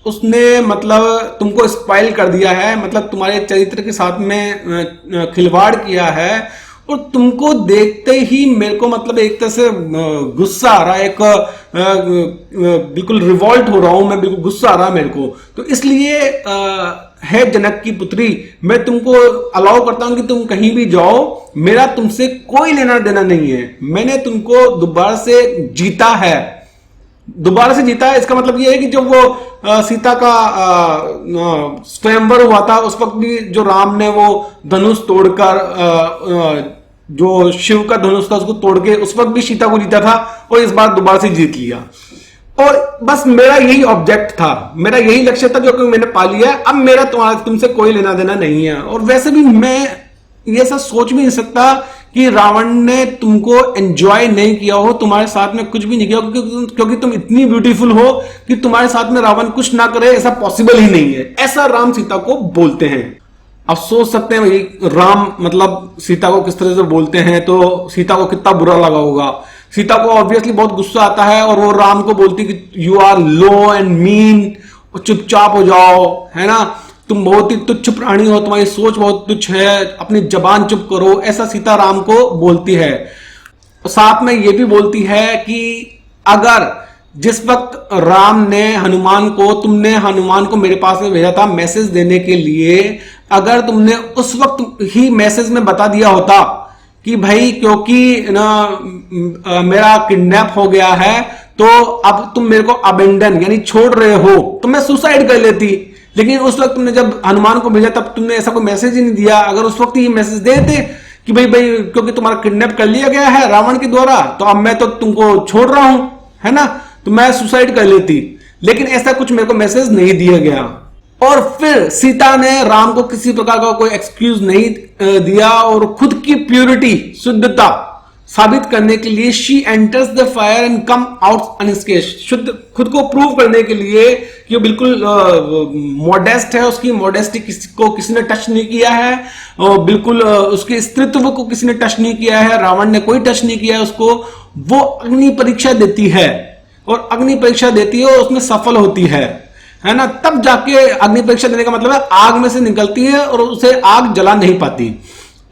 उसने मतलब तुमको स्पाइल कर दिया है, मतलब तुम्हारे चरित्र के साथ में खिलवाड़ किया है, और तुमको देखते ही मेरे को मतलब एक तरह से गुस्सा आ रहा है, एक बिल्कुल रिवॉल्ट हो रहा हूं मैं, बिल्कुल गुस्सा आ रहा है मेरे को। तो इसलिए है जनक की पुत्री, मैं तुमको अलाउ करता हूं कि तुम कहीं भी जाओ, मेरा तुमसे कोई लेना देना नहीं है, मैंने तुमको दोबारा से जीता है। दोबारा से जीता है इसका मतलब ये है कि जब वो सीता का स्वयंवर हुआ था उस वक्त भी जो राम ने वो धनुष तोड़कर जो शिव का धनुष था उसको तोड़ के उस वक्त भी सीता को जीता था, और इस बार दोबारा से जीत लिया। और बस मेरा यही ऑब्जेक्ट था, मेरा यही लक्ष्य था जो कि मैंने पा लिया है, अब मेरा तुमसे कोई लेना देना नहीं है। और वैसे भी मैं ये सब सोच भी नहीं सकता कि रावण ने तुमको एंजॉय नहीं किया हो, तुम्हारे साथ में कुछ भी नहीं किया, क्योंकि तुम इतनी ब्यूटीफुल हो कि तुम्हारे साथ में रावण कुछ ना करे, ऐसा पॉसिबल ही नहीं है। ऐसा राम सीता को बोलते हैं। अब सोच सकते हैं भाई राम मतलब सीता को किस तरह से बोलते हैं, तो सीता को कितना बुरा लगा होगा। सीता को ऑब्वियसली बहुत गुस्सा आता है और वो राम को बोलती कि you are low and mean, चुपचाप हो जाओ, है ना, तुम बहुत ही तुच्छ प्राणी हो, तुम्हारी सोच बहुत तुच्छ है, अपनी जबान चुप करो, ऐसा सीता राम को बोलती है। साथ में ये भी बोलती है कि अगर जिस वक्त राम ने तुमने हनुमान को मेरे पास में भेजा था मैसेज देने के लिए, अगर तुमने उस वक्त ही मैसेज में बता दिया होता कि भाई क्योंकि ना मेरा किडनैप हो गया है तो अब तुम मेरे को अबेंडन यानी छोड़ रहे हो, तो मैं सुसाइड कर लेती। लेकिन उस वक्त तुमने जब हनुमान को भेजा तब तुमने ऐसा कोई मैसेज ही नहीं दिया। अगर उस वक्त ही मैसेज देते कि भाई क्योंकि तुम्हारा किडनैप कर लिया गया है रावण के द्वारा, तो अब मैं तो तुमको छोड़ रहा हूं, है ना, तो मैं सुसाइड कर लेती। लेकिन ऐसा कुछ मेरे को मैसेज नहीं दिया गया। और फिर सीता ने राम को किसी प्रकार का कोई एक्सक्यूज नहीं दिया और खुद की प्योरिटी, शुद्धता साबित करने के लिए she enters the fire and come out unscathed, शुद्ध खुद को प्रूव करने के लिए कि वो बिल्कुल मॉडेस्ट है, उसकी मॉडेस्टी को किसी ने टच नहीं किया है, और बिल्कुल उसके स्त्रीत्व को किसी ने टच नहीं किया है, रावण ने कोई टच नहीं किया है उसको। वो अग्नि परीक्षा देती है, और अग्नि परीक्षा देती है और उसमें सफल होती है ना, तब जाके अग्नि परीक्षा देने का मतलब है आग में से निकलती है और उसे आग जला नहीं पाती।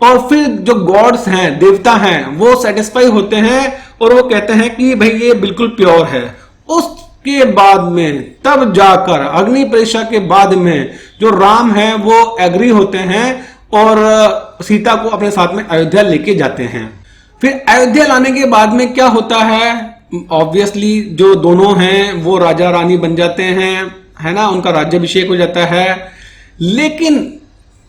और फिर जो गॉड्स हैं, देवता हैं, वो सेटिस्फाई होते हैं और वो कहते हैं कि भाई ये बिल्कुल प्योर है। उसके बाद में तब जाकर अग्नि परीक्षा के बाद में जो राम है वो एग्री होते हैं और सीता को अपने साथ में अयोध्या लेके जाते हैं। फिर अयोध्या लाने के बाद में क्या होता है, ऑब्वियसली जो दोनों हैं वो राजा रानी बन जाते हैं, है ना, उनका राज्याभिषेक हो जाता है। लेकिन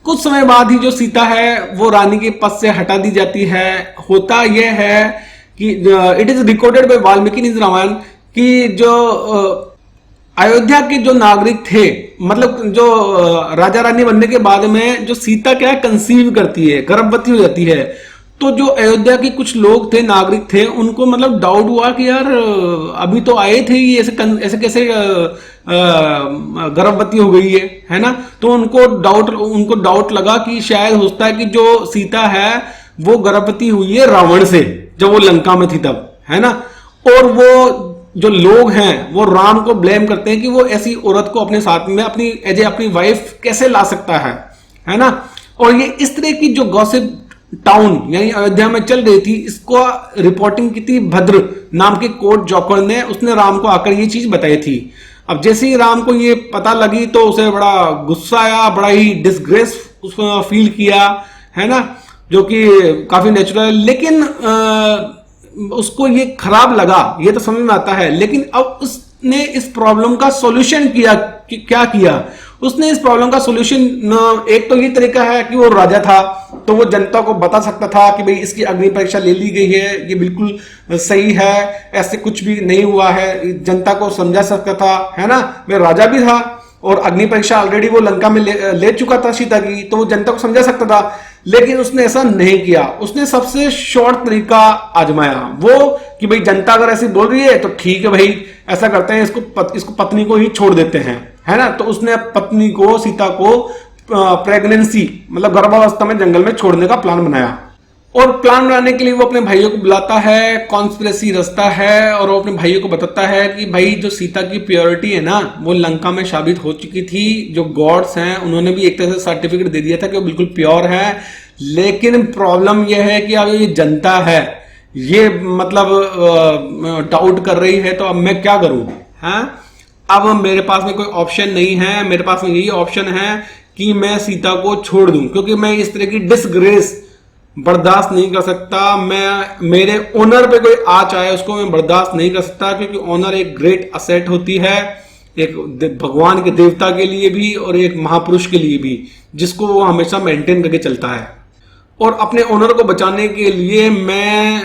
कुछ समय बाद ही जो सीता है वो रानी के पद से हटा दी जाती है। होता यह है कि it is recorded by Valmiki in Ramayana कि जो अयोध्या के जो नागरिक थे, मतलब जो राजा रानी बनने के बाद में जो सीता क्या कंसीव करती है, गर्भवती हो जाती है, तो जो अयोध्या के कुछ लोग थे, नागरिक थे, उनको मतलब डाउट हुआ कि यार अभी तो आए थे, ये ऐसे कैसे गर्भवती हो गई है ना। तो उनको डाउट लगा कि शायद हो सकता है कि जो सीता है वो गर्भवती हुई है रावण से, जब वो लंका में थी तब, है ना। और वो जो लोग हैं वो राम को ब्लेम करते हैं कि वो ऐसी औरत को अपने साथ में अपनी वाइफ कैसे ला सकता है ना। और ये इस तरह की जो गॉसिप टाउन यानी अयोध्या में चल रही थी, इसको रिपोर्टिंग की थी भद्र नाम के कोर्ट जॉकर ने, उसने राम को आकर ये चीज बताई थी। अब जैसे ही राम को ये पता लगी तो उसे बड़ा गुस्सा आया, बड़ा ही डिसग्रेस फील किया, है ना, जो कि काफी नेचुरल। लेकिन उसको ये खराब लगा, ये तो समझ में आता है। लेकिन अब उसने इस प्रॉब्लम का सॉल्यूशन किया कि क्या किया उसने इस प्रॉब्लम का सॉल्यूशन, एक तो ये तरीका है कि वो राजा था तो वो जनता को बता सकता था कि भाई इसकी अग्नि परीक्षा ले ली गई है, ये बिल्कुल सही है, ऐसे कुछ भी नहीं हुआ है, जनता को समझा सकता था, है ना। मैं राजा भी था और अग्नि परीक्षा ऑलरेडी वो लंका में ले चुका था सीता की, तो वो जनता को समझा सकता था। लेकिन उसने ऐसा नहीं किया, उसने सबसे शॉर्ट तरीका आजमाया, वो कि भाई जनता अगर ऐसी बोल रही है तो ठीक है भाई, ऐसा करते हैं, इसको पत्नी को ही छोड़ देते हैं, है ना। तो उसने पत्नी को, सीता को प्रेगनेंसी मतलब गर्भावस्था में जंगल में छोड़ने का प्लान बनाया। और प्लान बनाने के लिए वो अपने भाइयों को बुलाता है, कॉन्स्पिरेसी रचता है और वो अपने भाइयों को बताता है कि भाई जो सीता की प्योरिटी है ना वो लंका में साबित हो चुकी थी। जो गॉड्स हैं उन्होंने भी एक तरह से सर्टिफिकेट दे दिया था कि वो बिल्कुल प्योर है। लेकिन प्रॉब्लम यह है कि अब ये जनता है, ये मतलब डाउट कर रही है, तो अब मैं क्या करूं, हैं। अब मेरे पास में कोई ऑप्शन नहीं है, मेरे पास में यही ऑप्शन है कि मैं सीता को छोड़ दूं, क्योंकि मैं इस तरह की डिसग्रेस बर्दाश्त नहीं कर सकता। मैं मेरे ओनर पे कोई आँच आए उसको मैं बर्दाश्त नहीं कर सकता, क्योंकि ओनर एक ग्रेट असेट होती है, एक भगवान के देवता के लिए भी और एक महापुरुष के लिए भी, जिसको वो हमेशा मेंटेन करके चलता है। और अपने ओनर को बचाने के लिए मैं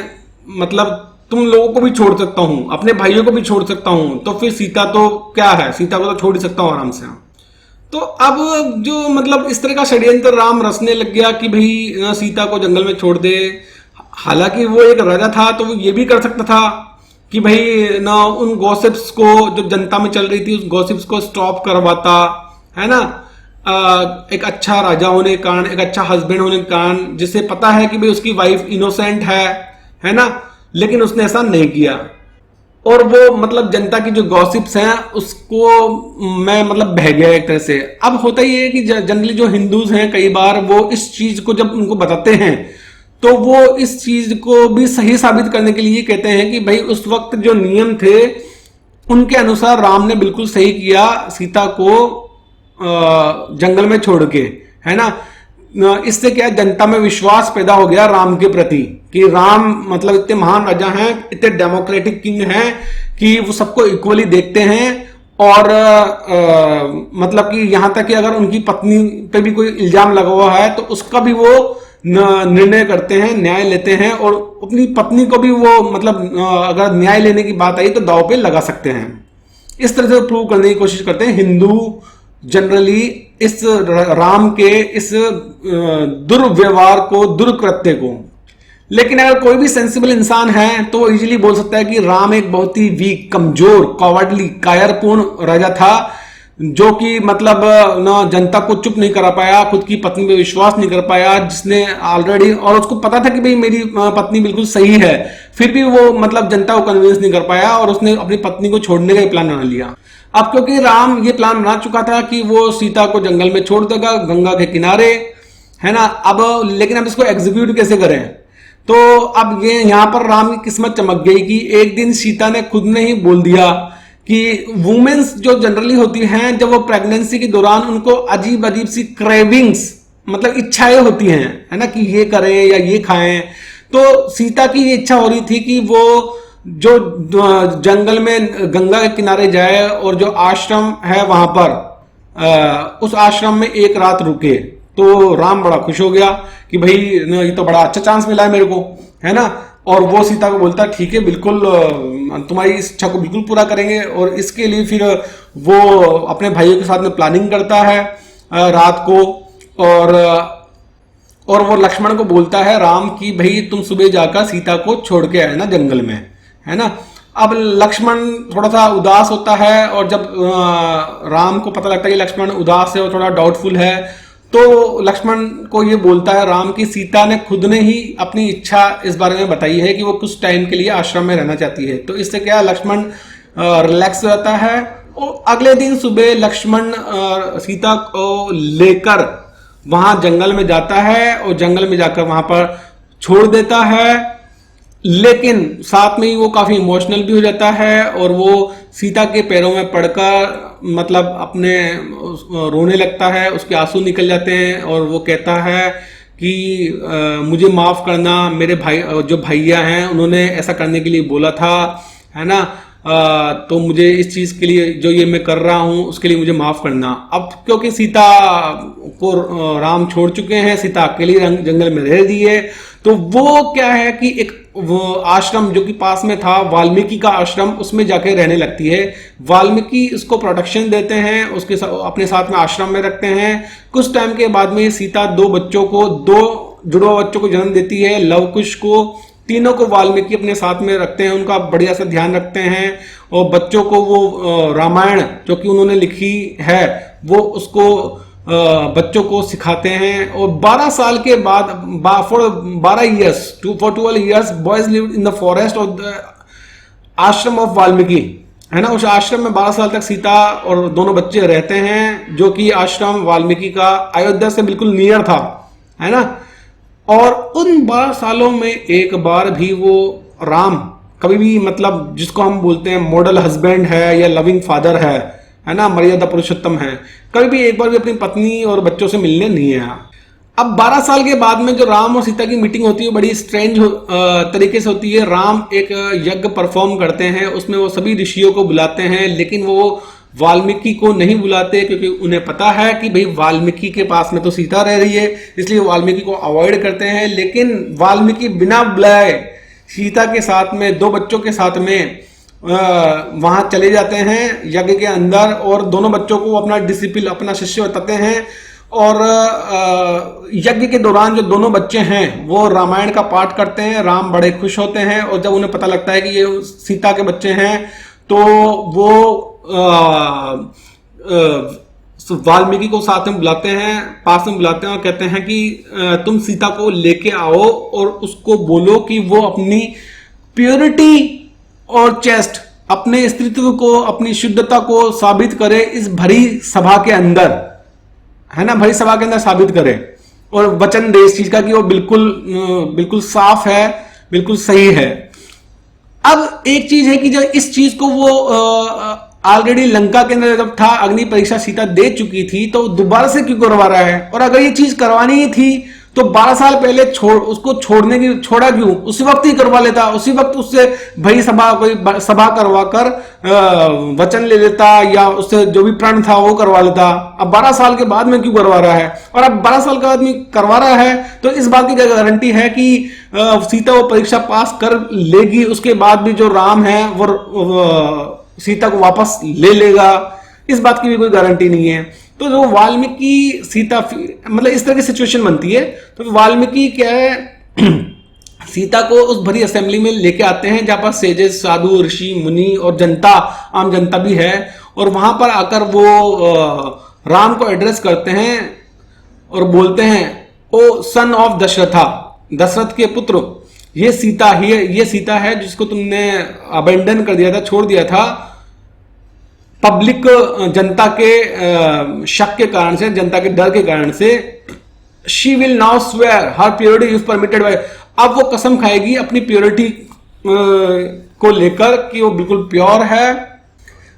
मतलब तुम लोगों को भी छोड़ सकता हूं, अपने भाइयों को भी छोड़ सकता हूं, तो फिर सीता तो क्या है, सीता को तो छोड़ ही सकता हूं आराम से। तो अब जो मतलब इस तरह का षड्यंत्र राम रचने लग गया कि भाई सीता को जंगल में छोड़ दे। हालांकि वो एक राजा था तो वो ये भी कर सकता था कि भाई ना उन गॉसिप्स को जो जनता में चल रही थी उस गॉसिप्स को स्टॉप करवाता, है ना। एक अच्छा राजा होने के कारण, एक अच्छा हस्बैंड होने के कारण, जिसे पता है कि भाई उसकी वाइफ इनोसेंट है ना। लेकिन उसने ऐसा नहीं किया और वो मतलब जनता की जो गॉसिप्स हैं उसको मैं मतलब बह गया एक तरह से। अब होता ही है कि जनरली जो हिंदूज हैं कई बार वो इस चीज को जब उनको बताते हैं तो वो इस चीज को भी सही साबित करने के लिए कहते हैं कि भाई उस वक्त जो नियम थे उनके अनुसार राम ने बिल्कुल सही किया सीता को जंगल में छोड़ के, है ना। इससे क्या जनता में विश्वास पैदा हो गया राम के प्रति कि राम मतलब इतने महान राजा हैं, इतने डेमोक्रेटिक किंग हैं कि वो सबको इक्वली देखते हैं। और मतलब कि यहां तक कि अगर उनकी पत्नी पे भी कोई इल्जाम लगा हुआ है तो उसका भी वो निर्णय करते हैं, न्याय लेते हैं और अपनी पत्नी को भी वो मतलब अगर न्याय लेने की बात आई तो दांव पे लगा सकते हैं। इस तरह से प्रूव करने की कोशिश करते हैं हिंदू जनरली इस राम के इस दुर्व्यवहार को, दुर्कृत्य को। लेकिन अगर कोई भी सेंसिबल इंसान है तो वो इजीली बोल सकता है कि राम एक बहुत ही वीक, कमजोर, कॉवर्डली, कायरपूर्ण राजा था जो कि मतलब ना जनता को चुप नहीं करा पाया, खुद की पत्नी पे विश्वास नहीं कर पाया, जिसने ऑलरेडी, और उसको पता था कि भाई मेरी पत्नी बिल्कुल सही है, फिर भी वो मतलब जनता को कन्विंस नहीं कर पाया और उसने अपनी पत्नी को छोड़ने का प्लान बना लिया। अब क्योंकि राम ये प्लान बना चुका था कि वो सीता को जंगल में छोड़ देगा गंगा के किनारे, है ना। अब लेकिन अब इसको एग्जीक्यूट कैसे करें, तो अब ये यहां पर राम की किस्मत चमक गई कि एक दिन सीता ने खुद ने ही बोल दिया कि वुमेन्स जो जनरली होती हैं, जब वो प्रेगनेंसी के दौरान उनको अजीब अजीब सी क्रेविंग्स, मतलब इच्छाएं होती हैं, है ना, कि ये करें या ये खाएं। तो सीता की ये इच्छा हो रही थी कि वो जो जंगल में गंगा के किनारे जाए और जो आश्रम है वहां पर उस आश्रम में एक रात रुके। तो राम बड़ा खुश हो गया कि भाई ये तो बड़ा अच्छा चांस मिला है मेरे को, है ना। और वो सीता को बोलता ठीक है, बिल्कुल तुम्हारी इस इच्छा को बिल्कुल पूरा करेंगे। और इसके लिए फिर वो अपने भाइयों के साथ में प्लानिंग करता है रात को। और वो लक्ष्मण को बोलता है राम की भाई तुम सुबह जाकर सीता को छोड़ के आए ना जंगल में, है ना। अब लक्ष्मण थोड़ा सा उदास होता है, और जब राम को पता लगता है कि लक्ष्मण उदास है और थोड़ा डाउटफुल है, तो लक्ष्मण को ये बोलता है राम की सीता ने खुद ने ही अपनी इच्छा इस बारे में बताई है कि वो कुछ टाइम के लिए आश्रम में रहना चाहती है। तो इससे क्या लक्ष्मण रिलैक्स हो जाता है। और अगले दिन सुबह लक्ष्मण सीता को लेकर वहां जंगल में जाता है और जंगल में जाकर वहां पर छोड़ देता है। लेकिन साथ में ही वो काफी इमोशनल भी हो जाता है और वो सीता के पैरों में पड़कर मतलब अपने रोने लगता है, उसके आंसू निकल जाते हैं और वो कहता है कि मुझे माफ करना, मेरे भाई जो भैया हैं उन्होंने ऐसा करने के लिए बोला था, है ना। तो मुझे इस चीज के लिए जो ये मैं कर रहा हूं उसके लिए मुझे माफ करना। अब क्योंकि सीता को राम छोड़ चुके हैं, सीता अकेली जंगल में रह रही है, तो वो क्या है कि एक वो आश्रम जो कि पास में था वाल्मीकि का आश्रम, उसमें जाके रहने लगती है। वाल्मीकि उसको प्रोटेक्शन देते हैं, उसके अपने साथ में आश्रम में रखते हैं। कुछ टाइम के बाद में सीता दो जुड़वा बच्चों को जन्म देती है, लव कुश को। तीनों को वाल्मीकि अपने साथ में रखते हैं, उनका बढ़िया से ध्यान रखते हैं और बच्चों को वो रामायण जो कि उन्होंने लिखी है वो उसको बच्चों को सिखाते हैं। और 12 साल के बाद for 12 years boys lived in the forest of the आश्रम ऑफ वाल्मीकि, है ना। उस आश्रम में 12 साल तक सीता और दोनों बच्चे रहते हैं, जो कि आश्रम वाल्मीकि का अयोध्या से बिल्कुल नियर था, है ना। और उन 12 सालों में एक बार भी वो राम कभी भी मतलब जिसको हम बोलते हैं मॉडल हस्बैंड है या लविंग फादर है ना, मर्यादा पुरुषोत्तम है, कभी भी एक बार भी अपनी पत्नी और बच्चों से मिलने नहीं आया। अब 12 साल के बाद में जो राम और सीता की मीटिंग होती है बड़ी स्ट्रेंज तरीके से होती है। राम एक यज्ञ परफॉर्म करते हैं, उसमें वो सभी ऋषियों को बुलाते हैं, लेकिन वो वाल्मीकि को नहीं बुलाते क्योंकि उन्हें पता है कि भाई वाल्मीकि के पास में तो सीता रह रही है, इसलिए वाल्मीकि को अवॉइड करते हैं। लेकिन वाल्मीकि बिना बुलाए सीता के साथ में दो बच्चों के साथ में वहां चले जाते हैं यज्ञ के अंदर, और दोनों बच्चों को अपना डिसिप्लिन अपना शिष्य बताते हैं। और यज्ञ के दौरान जो दोनों बच्चे हैं वो रामायण का पाठ करते हैं, राम बड़े खुश होते हैं। और जब उन्हें पता लगता है कि ये सीता के बच्चे हैं तो वो वाल्मीकि को साथ में बुलाते हैं, पास में बुलाते हैं और कहते हैं कि तुम सीता को लेके आओ और उसको बोलो कि वो अपनी प्योरिटी और चेस्ट, अपने स्त्रीत्व को, अपनी शुद्धता को साबित करे इस भरी सभा के अंदर, है ना, भरी सभा के अंदर साबित करे और वचन दे इस चीज का कि वो बिल्कुल साफ है, बिल्कुल सही है। अब एक चीज है कि जब इस चीज को वो ऑलरेडी लंका के अंदर जब था, अग्नि परीक्षा सीता दे चुकी थी, तो दोबारा से क्यों करवा रहा है। और अगर ये चीज करवानी ही थी तो 12 साल पहले उसको छोड़ा क्यों, उसी वक्त ही करवा लेता, उसी वक्त उससे भई सभा कोई सभा करवा कर वचन ले लेता या उससे जो भी प्रण था वो करवा लेता। अब 12 साल के बाद में क्यों करवा रहा है। और अब 12 साल के बाद में करवा रहा है तो इस बात की क्या गारंटी है कि सीता वो परीक्षा पास कर लेगी, उसके बाद भी जो राम है वो सीता को वापस ले लेगा, इस बात की भी कोई गारंटी नहीं है। तो जो वाल्मीकि सीता मतलब इस तरह की सिचुएशन बनती है, तो वाल्मीकि क्या है सीता को उस भरी असेंबली में लेके आते हैं जहां पर सेजेस, साधु, ऋषि, मुनि और जनता, आम जनता भी है। और वहां पर आकर वो राम को एड्रेस करते हैं और बोलते हैं, ओ सन ऑफ दशरथा, दशरथ के पुत्र, ये सीता ही है, ये सीता है जिसको तुमने अबेंडन कर दिया था, छोड़ दिया था पब्लिक, जनता के शक के कारण से, जनता के डर के कारण से। She will now swear her purity is permitted by, अब वो कसम खाएगी अपनी प्योरिटी को लेकर कि वो बिल्कुल प्योर है।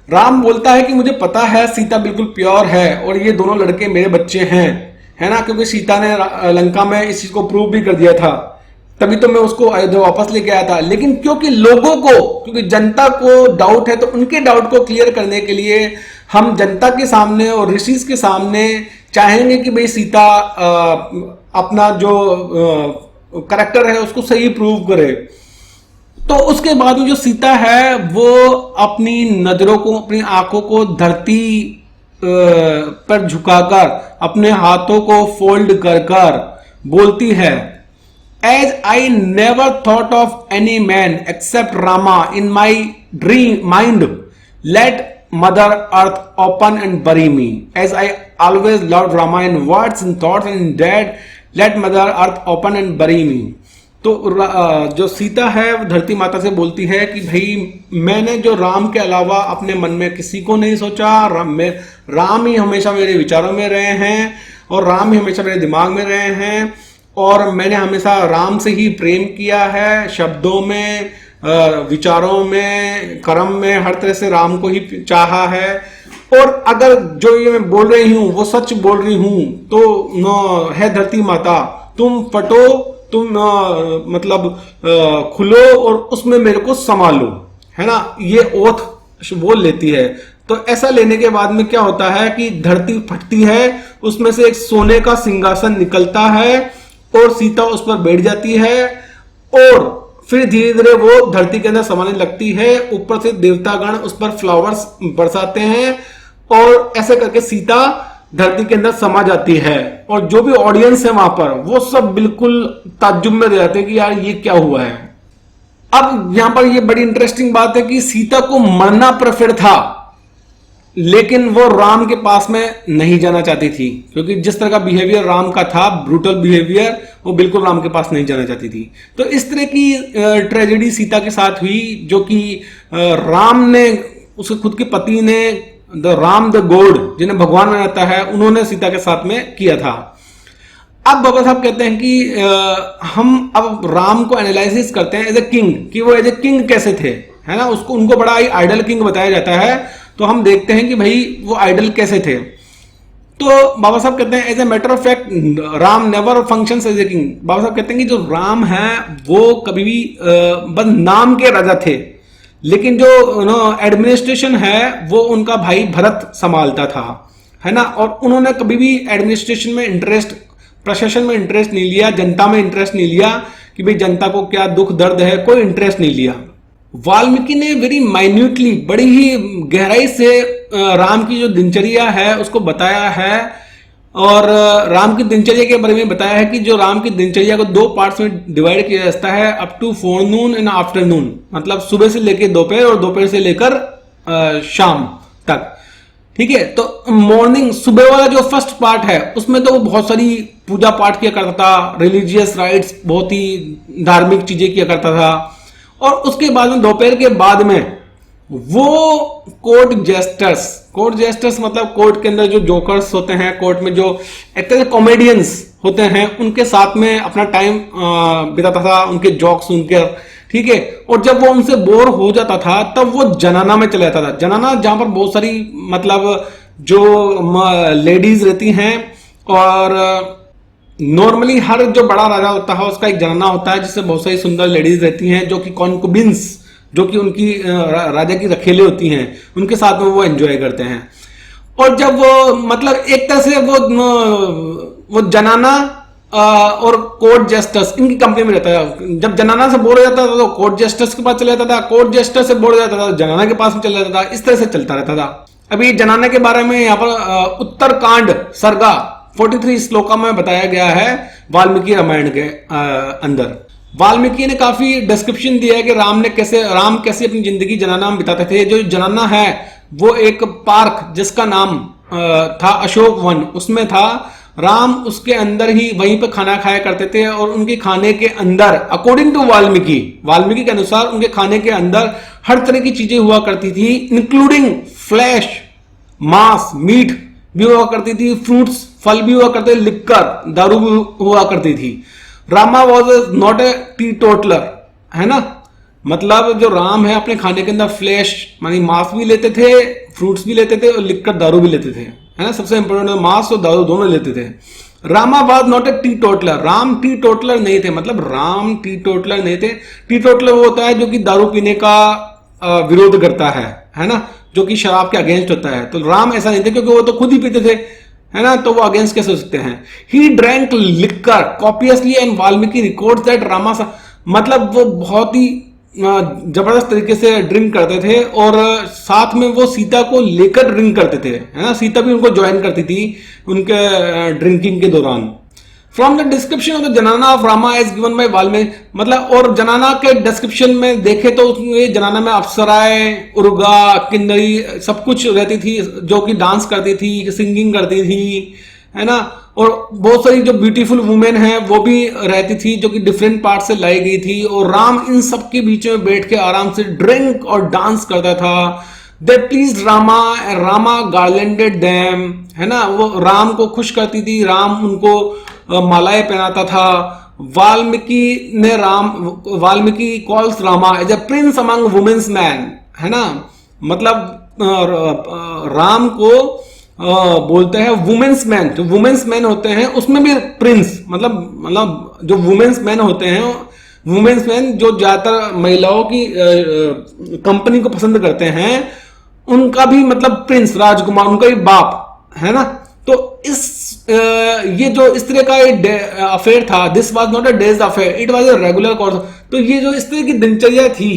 राम बोलता है कि मुझे पता है सीता बिल्कुल प्योर है और ये दोनों लड़के मेरे बच्चे हैं, है ना, क्योंकि सीता ने लंका में इस चीज को प्रूव भी कर दिया था, तभी तो मैं उसको अयोध्या वापस लेके आया था। लेकिन क्योंकि लोगों को, क्योंकि जनता को डाउट है, तो उनके डाउट को क्लियर करने के लिए हम जनता के सामने और ऋषिज के सामने चाहेंगे कि भाई सीता अपना जो करेक्टर है उसको सही प्रूव करे। तो उसके बाद में जो सीता है वो अपनी नजरों को, अपनी आंखों को धरती पर झुकाकर, अपने हाथों को फोल्ड कर कर बोलती है, as I never thought of any man except Rama in my dream mind, let mother earth open and bury me, as I always love Rama in words in thoughts and in deed, let mother earth open and bury me. तो जो सीता है वो धरती माता से बोलती है कि भाई मैंने जो राम के अलावा अपने मन में किसी को नहीं सोचा, राम ही हमेशा मेरे विचारों में रहे हैं और राम ही हमेशा मेरे दिमाग में रहे हैं और मैंने हमेशा राम से ही प्रेम किया है, शब्दों में, विचारों में, कर्म में, हर तरह से राम को ही चाहा है। और अगर जो ये मैं बोल रही हूं वो सच बोल रही हूं तो है धरती माता, तुम फटो, तुम मतलब खुलो और उसमें मेरे को संभालो, है ना, ये ओथ बोल लेती है। तो ऐसा लेने के बाद में क्या होता है कि धरती फटती है, उसमें से एक सोने का सिंहासन निकलता है और सीता उस पर बैठ जाती है और फिर धीरे धीरे वो धरती के अंदर समाने लगती है। ऊपर से देवतागण उस पर फ्लावर्स बरसाते हैं और ऐसे करके सीता धरती के अंदर समा जाती है। और जो भी ऑडियंस है वहां पर वो सब बिल्कुल ताज्जुब में रह जाते हैं कि यार ये क्या हुआ है। अब यहां पर ये बड़ी इंटरेस्टिंग बात है कि सीता को मरना प्रेफर था, लेकिन वो राम के पास में नहीं जाना चाहती थी, क्योंकि जिस तरह का बिहेवियर राम का था, ब्रूटल बिहेवियर, वो बिल्कुल राम के पास नहीं जाना चाहती थी। तो इस तरह की ट्रेजेडी सीता के साथ हुई, जो कि राम ने, उसके खुद के पति ने, द राम द गॉड, जिन्हें भगवान मानता है, उन्होंने सीता के साथ में किया था। अब बाबा साहब कहते हैं कि हम अब राम को एनालिसिस करते हैं एज ए किंग, कि वो एज ए किंग कैसे थे, है ना, उसको उनको बड़ा ही आइडल किंग बताया जाता है। तो हम देखते हैं कि भाई वो आइडल कैसे थे। तो बाबा साहब कहते हैं as a matter of fact Ram never functions as a king. Baba Saheb कहते हैं कि जो राम है वो कभी भी बस नाम के राजा थे, लेकिन जो एडमिनिस्ट्रेशन है वो उनका भाई भरत संभालता था, है ना, और उन्होंने कभी भी एडमिनिस्ट्रेशन में इंटरेस्ट, प्रशासन में इंटरेस्ट नहीं लिया, जनता में इंटरेस्ट नहीं लिया कि भाई जनता को क्या दुख दर्द है, कोई इंटरेस्ट नहीं लिया। वाल्मीकि ने वेरी माइन्यूटली, बड़ी ही गहराई से राम की जो दिनचर्या है उसको बताया है और राम की दिनचर्या के बारे में बताया है कि जो राम की दिनचर्या को दो पार्ट्स में डिवाइड किया जाता है, up to forenoon and afternoon, मतलब सुबह से लेकर दोपहर और दोपहर से लेकर शाम तक, ठीक है। तो मॉर्निंग, सुबह वाला जो फर्स्ट पार्ट है उसमें तो वो बहुत सारी पूजा पाठ किया करता था, रिलीजियस राइट्स, बहुत ही धार्मिक चीजें किया करता था। और उसके बाद में दोपहर के बाद में वो कोर्ट जेस्टर्स मतलब कोर्ट के अंदर जो जोकर्स होते हैं, कोर्ट में जो एक्टर कॉमेडियंस होते हैं, उनके साथ में अपना टाइम बिताता था, उनके जोक्स सुनकर, ठीक है। और जब वो उनसे बोर हो जाता था तब वो जनाना में चला जाता था। जनाना जहां पर बहुत सारी मतलब जो लेडीज रहती हैं, और नॉर्मली हर जो बड़ा राजा होता है उसका एक जनाना होता है जिससे बहुत सारी सुंदर लेडीज रहती हैं, जो कि कॉन्कुबिन्स, जो कि उनकी राजा की रखेली होती हैं, उनके साथ में वो एंजॉय करते हैं। और जब वो मतलब एक तरह से वो जनाना और कोर्ट जेस्टर्स इनकी कंपनी में रहता है। जब जनाना से बोर हो जाता था तो कोर्ट जेस्टर्स के पास चला जाता था, कोर्ट जेस्टर से बोर हो जाता था तो जनाना के पास में चला जाता था, इस तरह से चलता रहता था। अभी जनाना के बारे में यहाँ पर उत्तरकांड सर्गा 43 श्लोका में बताया गया है वाल्मीकि रामायण के अंदर। वाल्मीकि ने काफी डिस्क्रिप्शन दिया है कि राम कैसे अपनी जिंदगी जनाना में बिताते थे। जो जनाना है वो एक पार्क जिसका नाम था अशोक वन, उसमें था। राम उसके अंदर ही वहीं पे खाना खाया करते थे और उनके खाने के अंदर अकॉर्डिंग टू वाल्मीकि के अनुसार उनके खाने के अंदर हर तरह की चीजें हुआ करती थी, इंक्लूडिंग फ्लैश, मांस, मीट भी हुआ करती थी, फ्रूट्स, फल भी हुआ करते थे, लिक्कर, दारू भी हुआ करती थी। Rama was not A T toddler, है ना। मतलब जो राम है अपने खाने के अंदर फ्लैश मानी मांस भी लेते थे, फ्रूट्स भी लेते थे और लिक्कर, दारू भी लेते थे, है ना। सबसे इंपॉर्टेंट है मांस और दारू दोनों लेते थे। Rama was not A T toddler, Ram T toddler नहीं थे, मतलब राम टी टोटलर नहीं थे। टी टोटलर वो होता है जो कि दारू पीने का विरोध करता है ना, जो कि शराब के अगेंस्ट होता है। तो राम ऐसा नहीं थे क्योंकि वो तो खुद ही पीते थे, है ना, तो वो अगेंस्ट कैसे हो सकते हैं। He drank liquor copiously and Valmiki records that Rama, मतलब वो बहुत ही जबरदस्त तरीके से ड्रिंक करते थे और साथ में वो सीता को लेकर ड्रिंक करते थे, है ना। सीता भी उनको ज्वाइन करती थी उनके ड्रिंकिंग के दौरान। From the description of the zenana of Rama as given by Valmiki, मतलब और जनाना के डिस्क्रिप्शन में देखे तो उसमें जनाना में अप्सराएं, उर्गा, किन्नरी सब कुछ रहती थी जो कि डांस करती थी, सिंगिंग करती थी, है ना। और बहुत सारी जो ब्यूटीफुल वुमेन हैं वो भी रहती थी जो कि डिफरेंट पार्ट से लाई गई थी। और राम इन सब के बीच में बैठ के आराम से ड्रिंक और डांस करता था। दे प्लीज रामा, रामा गार्लैंडेड देम, है ना। वो राम को खुश करती थी, राम उनको मालाएं पहनाता था। Valmiki calls Rama as a prince among women's man, है ना। मतलब राम को बोलते हैं वुमेन्स मैन, जो वुमेन्स मैन होते हैं उसमें भी प्रिंस, मतलब जो वुमेन्स मैन होते हैं, वुमेन्स मैन जो ज्यादातर महिलाओं की कंपनी को पसंद करते हैं, उनका भी मतलब प्रिंस, राजकुमार, उनका भी बाप, है ना। तो ये जो इस तरह का अफेयर था, this was not a days affair, it was a regular course. तो ये जो इस तरह की दिनचर्या थी,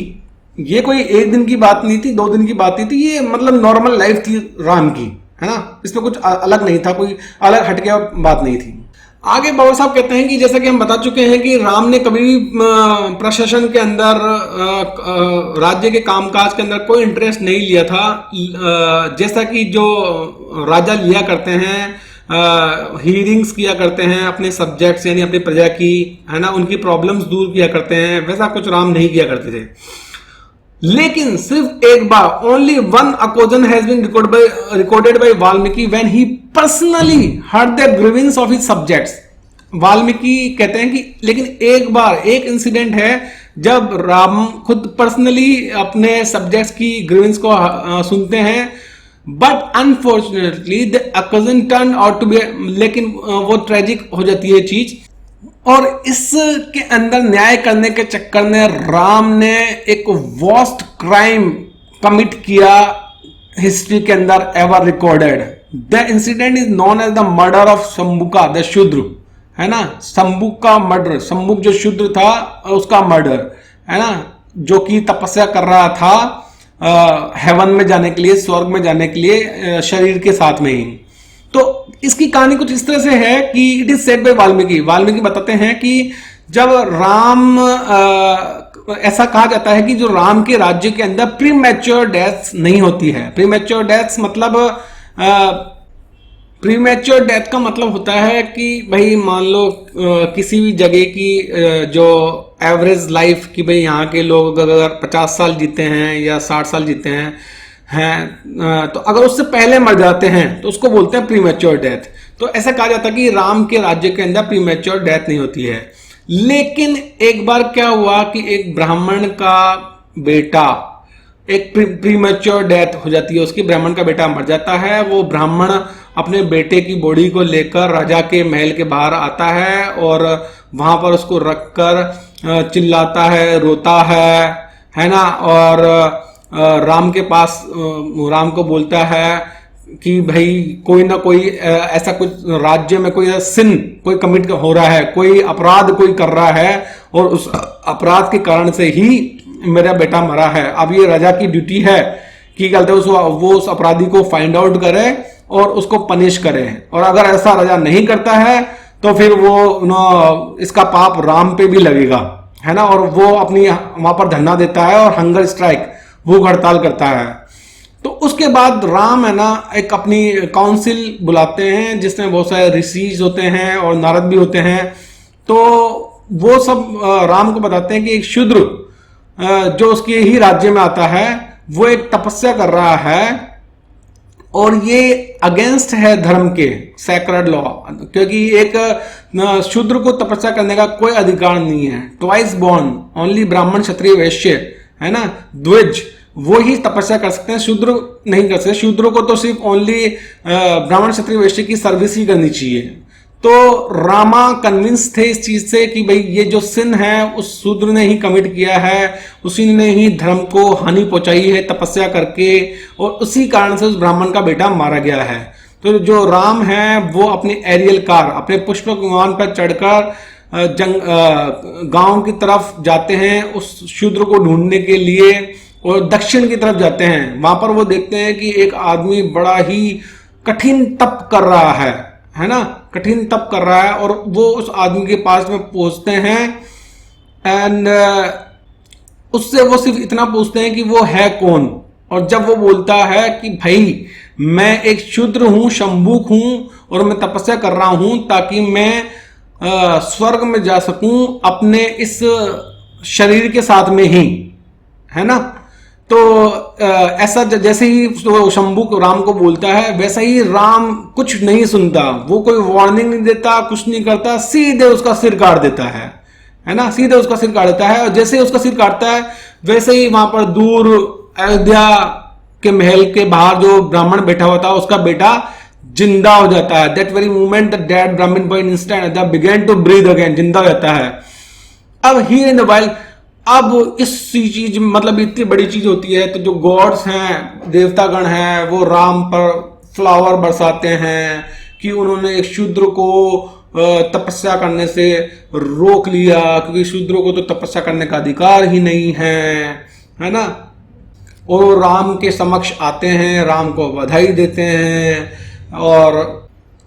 ये कोई एक दिन की बात नहीं थी, 2 दिन की बात नहीं थी, ये मतलब नॉर्मल लाइफ थी राम की, है ना। इसमें कुछ अलग नहीं था, कोई अलग हटके बात नहीं थी। आगे बाबा साहब कहते हैं कि जैसा कि हम बता चुके हैं कि राम ने कभी भी प्रशासन के अंदर, राज्य के कामकाज के अंदर कोई इंटरेस्ट नहीं लिया था। जैसा कि जो राजा लिया करते हैं, हियरिंग्स किया करते हैं अपने सब्जेक्ट्स यानी अपनी प्रजा की, है ना, उनकी प्रॉब्लम्स दूर किया करते हैं, वैसा कुछ राम नहीं किया करते थे। लेकिन सिर्फ एक बार, only one occasion has been recorded by Valmiki when he personally heard the grievance of his subjects. Valmiki कहते हैं कि लेकिन एक बार, एक इंसिडेंट है जब राम खुद पर्सनली अपने सब्जेक्ट्स की ग्रीवेंस को सुनते हैं। But unfortunately the occasion turn out to be, लेकिन वो ट्रेजिक हो जाती है चीज। और इसके अंदर न्याय करने के चक्कर में राम ने एक वर्स्ट क्राइम कमिट किया हिस्ट्री के अंदर ever recorded. The incident is known as the murder of Shambuka the Shudra, है ना। शंभुक का मर्डर, शंभुक जो शूद्र था उसका मर्डर, है ना, जो कि तपस्या कर रहा था हेवन में जाने के लिए, स्वर्ग में जाने के लिए शरीर के साथ में ही। तो इसकी कहानी कुछ इस तरह से है कि it is said bye Valmiki बताते हैं कि जब राम, ऐसा कहा जाता है कि जो राम के राज्य के अंदर प्रीमैच्योर डेथ नहीं होती है। प्रीमैच्योर डेथ मतलब, प्रीमैच्योर डेथ का मतलब होता है कि भाई मान लो किसी भी जगह की जो एवरेज लाइफ की, भाई यहाँ के लोग अगर 50 साल जीते हैं या 60 साल जीते हैं, तो अगर उससे पहले मर जाते हैं तो उसको बोलते हैं प्रीमैच्योर डेथ। तो ऐसा कहा जाता है कि राम के राज्य के अंदर प्रीमैच्योर डेथ नहीं होती है। लेकिन एक बार क्या हुआ कि एक ब्राह्मण का बेटा, एक प्रीमैच्योर डेथ हो जाती है उसकी, ब्राह्मण का बेटा मर जाता है। वो ब्राह्मण अपने बेटे की बॉडी को लेकर राजा के महल के बाहर आता है और वहां पर उसको रखकर चिल्लाता है, रोता है ना। और राम के पास, राम को बोलता है कि भाई कोई ना कोई ऐसा कुछ राज्य में कोई सिन कोई कमिट हो रहा है, कोई अपराध कोई कर रहा है और उस अपराध के कारण से ही मेरा बेटा मरा है। अब ये राजा की ड्यूटी है कि कहते वो उस अपराधी को फाइंड आउट करे और उसको पनिश करे। और अगर ऐसा राजा नहीं करता है तो फिर वो इसका पाप राम पे भी लगेगा, है ना। और वो अपनी वहां पर धरना देता है और हंगर स्ट्राइक, भूख हड़ताल करता है। तो उसके बाद राम है ना एक अपनी काउंसिल बुलाते हैं जिसमें बहुत सारे ऋषि होते हैं और नारद भी होते हैं। तो वो सब राम को बताते हैं कि एक शूद्र जो उसके ही राज्य में आता है वो एक तपस्या कर रहा है और ये अगेंस्ट है धर्म के सैक्रेड लॉ, क्योंकि एक शूद्र को तपस्या करने का कोई अधिकार नहीं है। ट्वाइस बॉर्न ओनली ब्राह्मण क्षत्रिय वैश्य है ना, द्विज वो ही तपस्या कर सकते हैं, शूद्र नहीं कर सकते। शूद्रों को तो सिर्फ ओनली ब्राह्मण क्षत्रिय वैश्य की सर्विस ही करनी चाहिए। तो रामा कन्विंस थे इस चीज से कि भाई ये जो सिन है उस शूद्र ने ही कमिट किया है, उसी ने ही धर्म को हानि पहुंचाई है तपस्या करके, और उसी कारण से उस ब्राह्मण का बेटा मारा गया है। तो जो राम है वो अपनी एरियल कार अपने पुष्पक विमान पर चढ़कर गांव की तरफ जाते हैं उस शूद्र को ढूंढने के लिए, और दक्षिण की तरफ जाते हैं। वहां पर वो देखते हैं कि एक आदमी बड़ा ही कठिन तप कर रहा है ना, कठिन तप कर रहा है, और वो उस आदमी के पास में पहुंचते हैं एंड उससे वो सिर्फ इतना पूछते हैं कि वो है कौन। और जब वो बोलता है कि भाई मैं एक शूद्र हूं, शंभुक हूं और मैं तपस्या कर रहा हूं ताकि मैं स्वर्ग में जा सकूं अपने इस शरीर के साथ में ही, है ना। तो ऐसा जैसे ही तो शंभू राम को बोलता है वैसा ही राम कुछ नहीं सुनता, वो कोई वार्निंग नहीं देता, कुछ नहीं करता, सीधे उसका सिर काट देता है ना, सीधे उसका सिर काट देता है। और जैसे ही उसका सिर काटता है वैसे ही वहां पर दूर अयोध्या के महल के बाहर जो ब्राह्मण बैठा हुआ था उसका बेटा जिंदा हो जाता है। That very moment the dead Brahmin boy instant began to breathe again, जिंदा हो जाता है। अब हियर इन द वाइल्ड, अब इस चीज मतलब इतनी बड़ी चीज होती है तो जो गॉड्स हैं, देवतागण हैं, वो राम पर फ्लावर बरसाते हैं कि उन्होंने एक शूद्र को तपस्या करने से रोक लिया, क्योंकि शूद्रों को तो तपस्या करने का अधिकार ही नहीं है ना। और राम के समक्ष आते हैं, राम को बधाई देते हैं और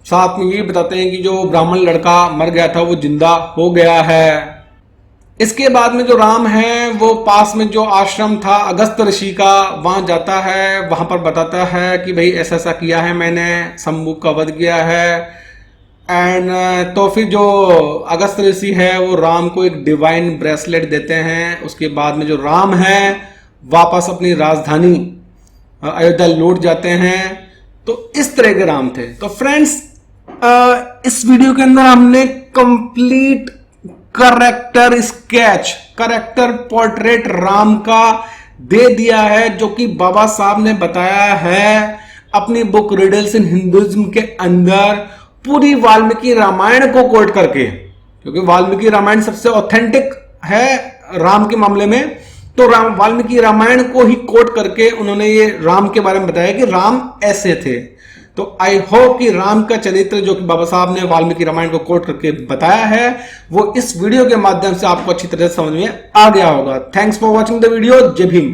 साथ में ये बताते हैं कि जो ब्राह्मण लड़का मर गया था वो जिंदा हो गया है। इसके बाद में जो राम है वो पास में जो आश्रम था अगस्त ऋषि का, वहां जाता है, वहां पर बताता है कि भाई ऐसा ऐसा किया है मैंने, शंभू का वध किया है। एंड तो फिर जो अगस्त ऋषि है वो राम को एक डिवाइन ब्रेसलेट देते हैं। उसके बाद में जो राम है वापस अपनी राजधानी अयोध्या लौट जाते हैं। तो इस तरह के राम थे। तो फ्रेंड्स इस वीडियो के अंदर हमने complete character sketch, character portrait Ram का दे दिया है, जो कि बाबा साहब ने बताया है अपनी बुक रिडल्स इन हिंदुइज्म के अंदर, पूरी वाल्मीकि रामायण को कोट करके, क्योंकि वाल्मीकि रामायण सबसे ऑथेंटिक है राम के मामले में। तो वाल्मीकि रामायण को ही कोट करके उन्होंने ये राम के बारे में बताया कि राम ऐसे थे। तो आई होप कि राम का चरित्र जो कि बाबा साहब ने वाल्मीकि रामायण को कोट करके बताया है वो इस वीडियो के माध्यम से आपको अच्छी तरह से समझ में आ गया होगा। Thanks for watching the video. जय भीम।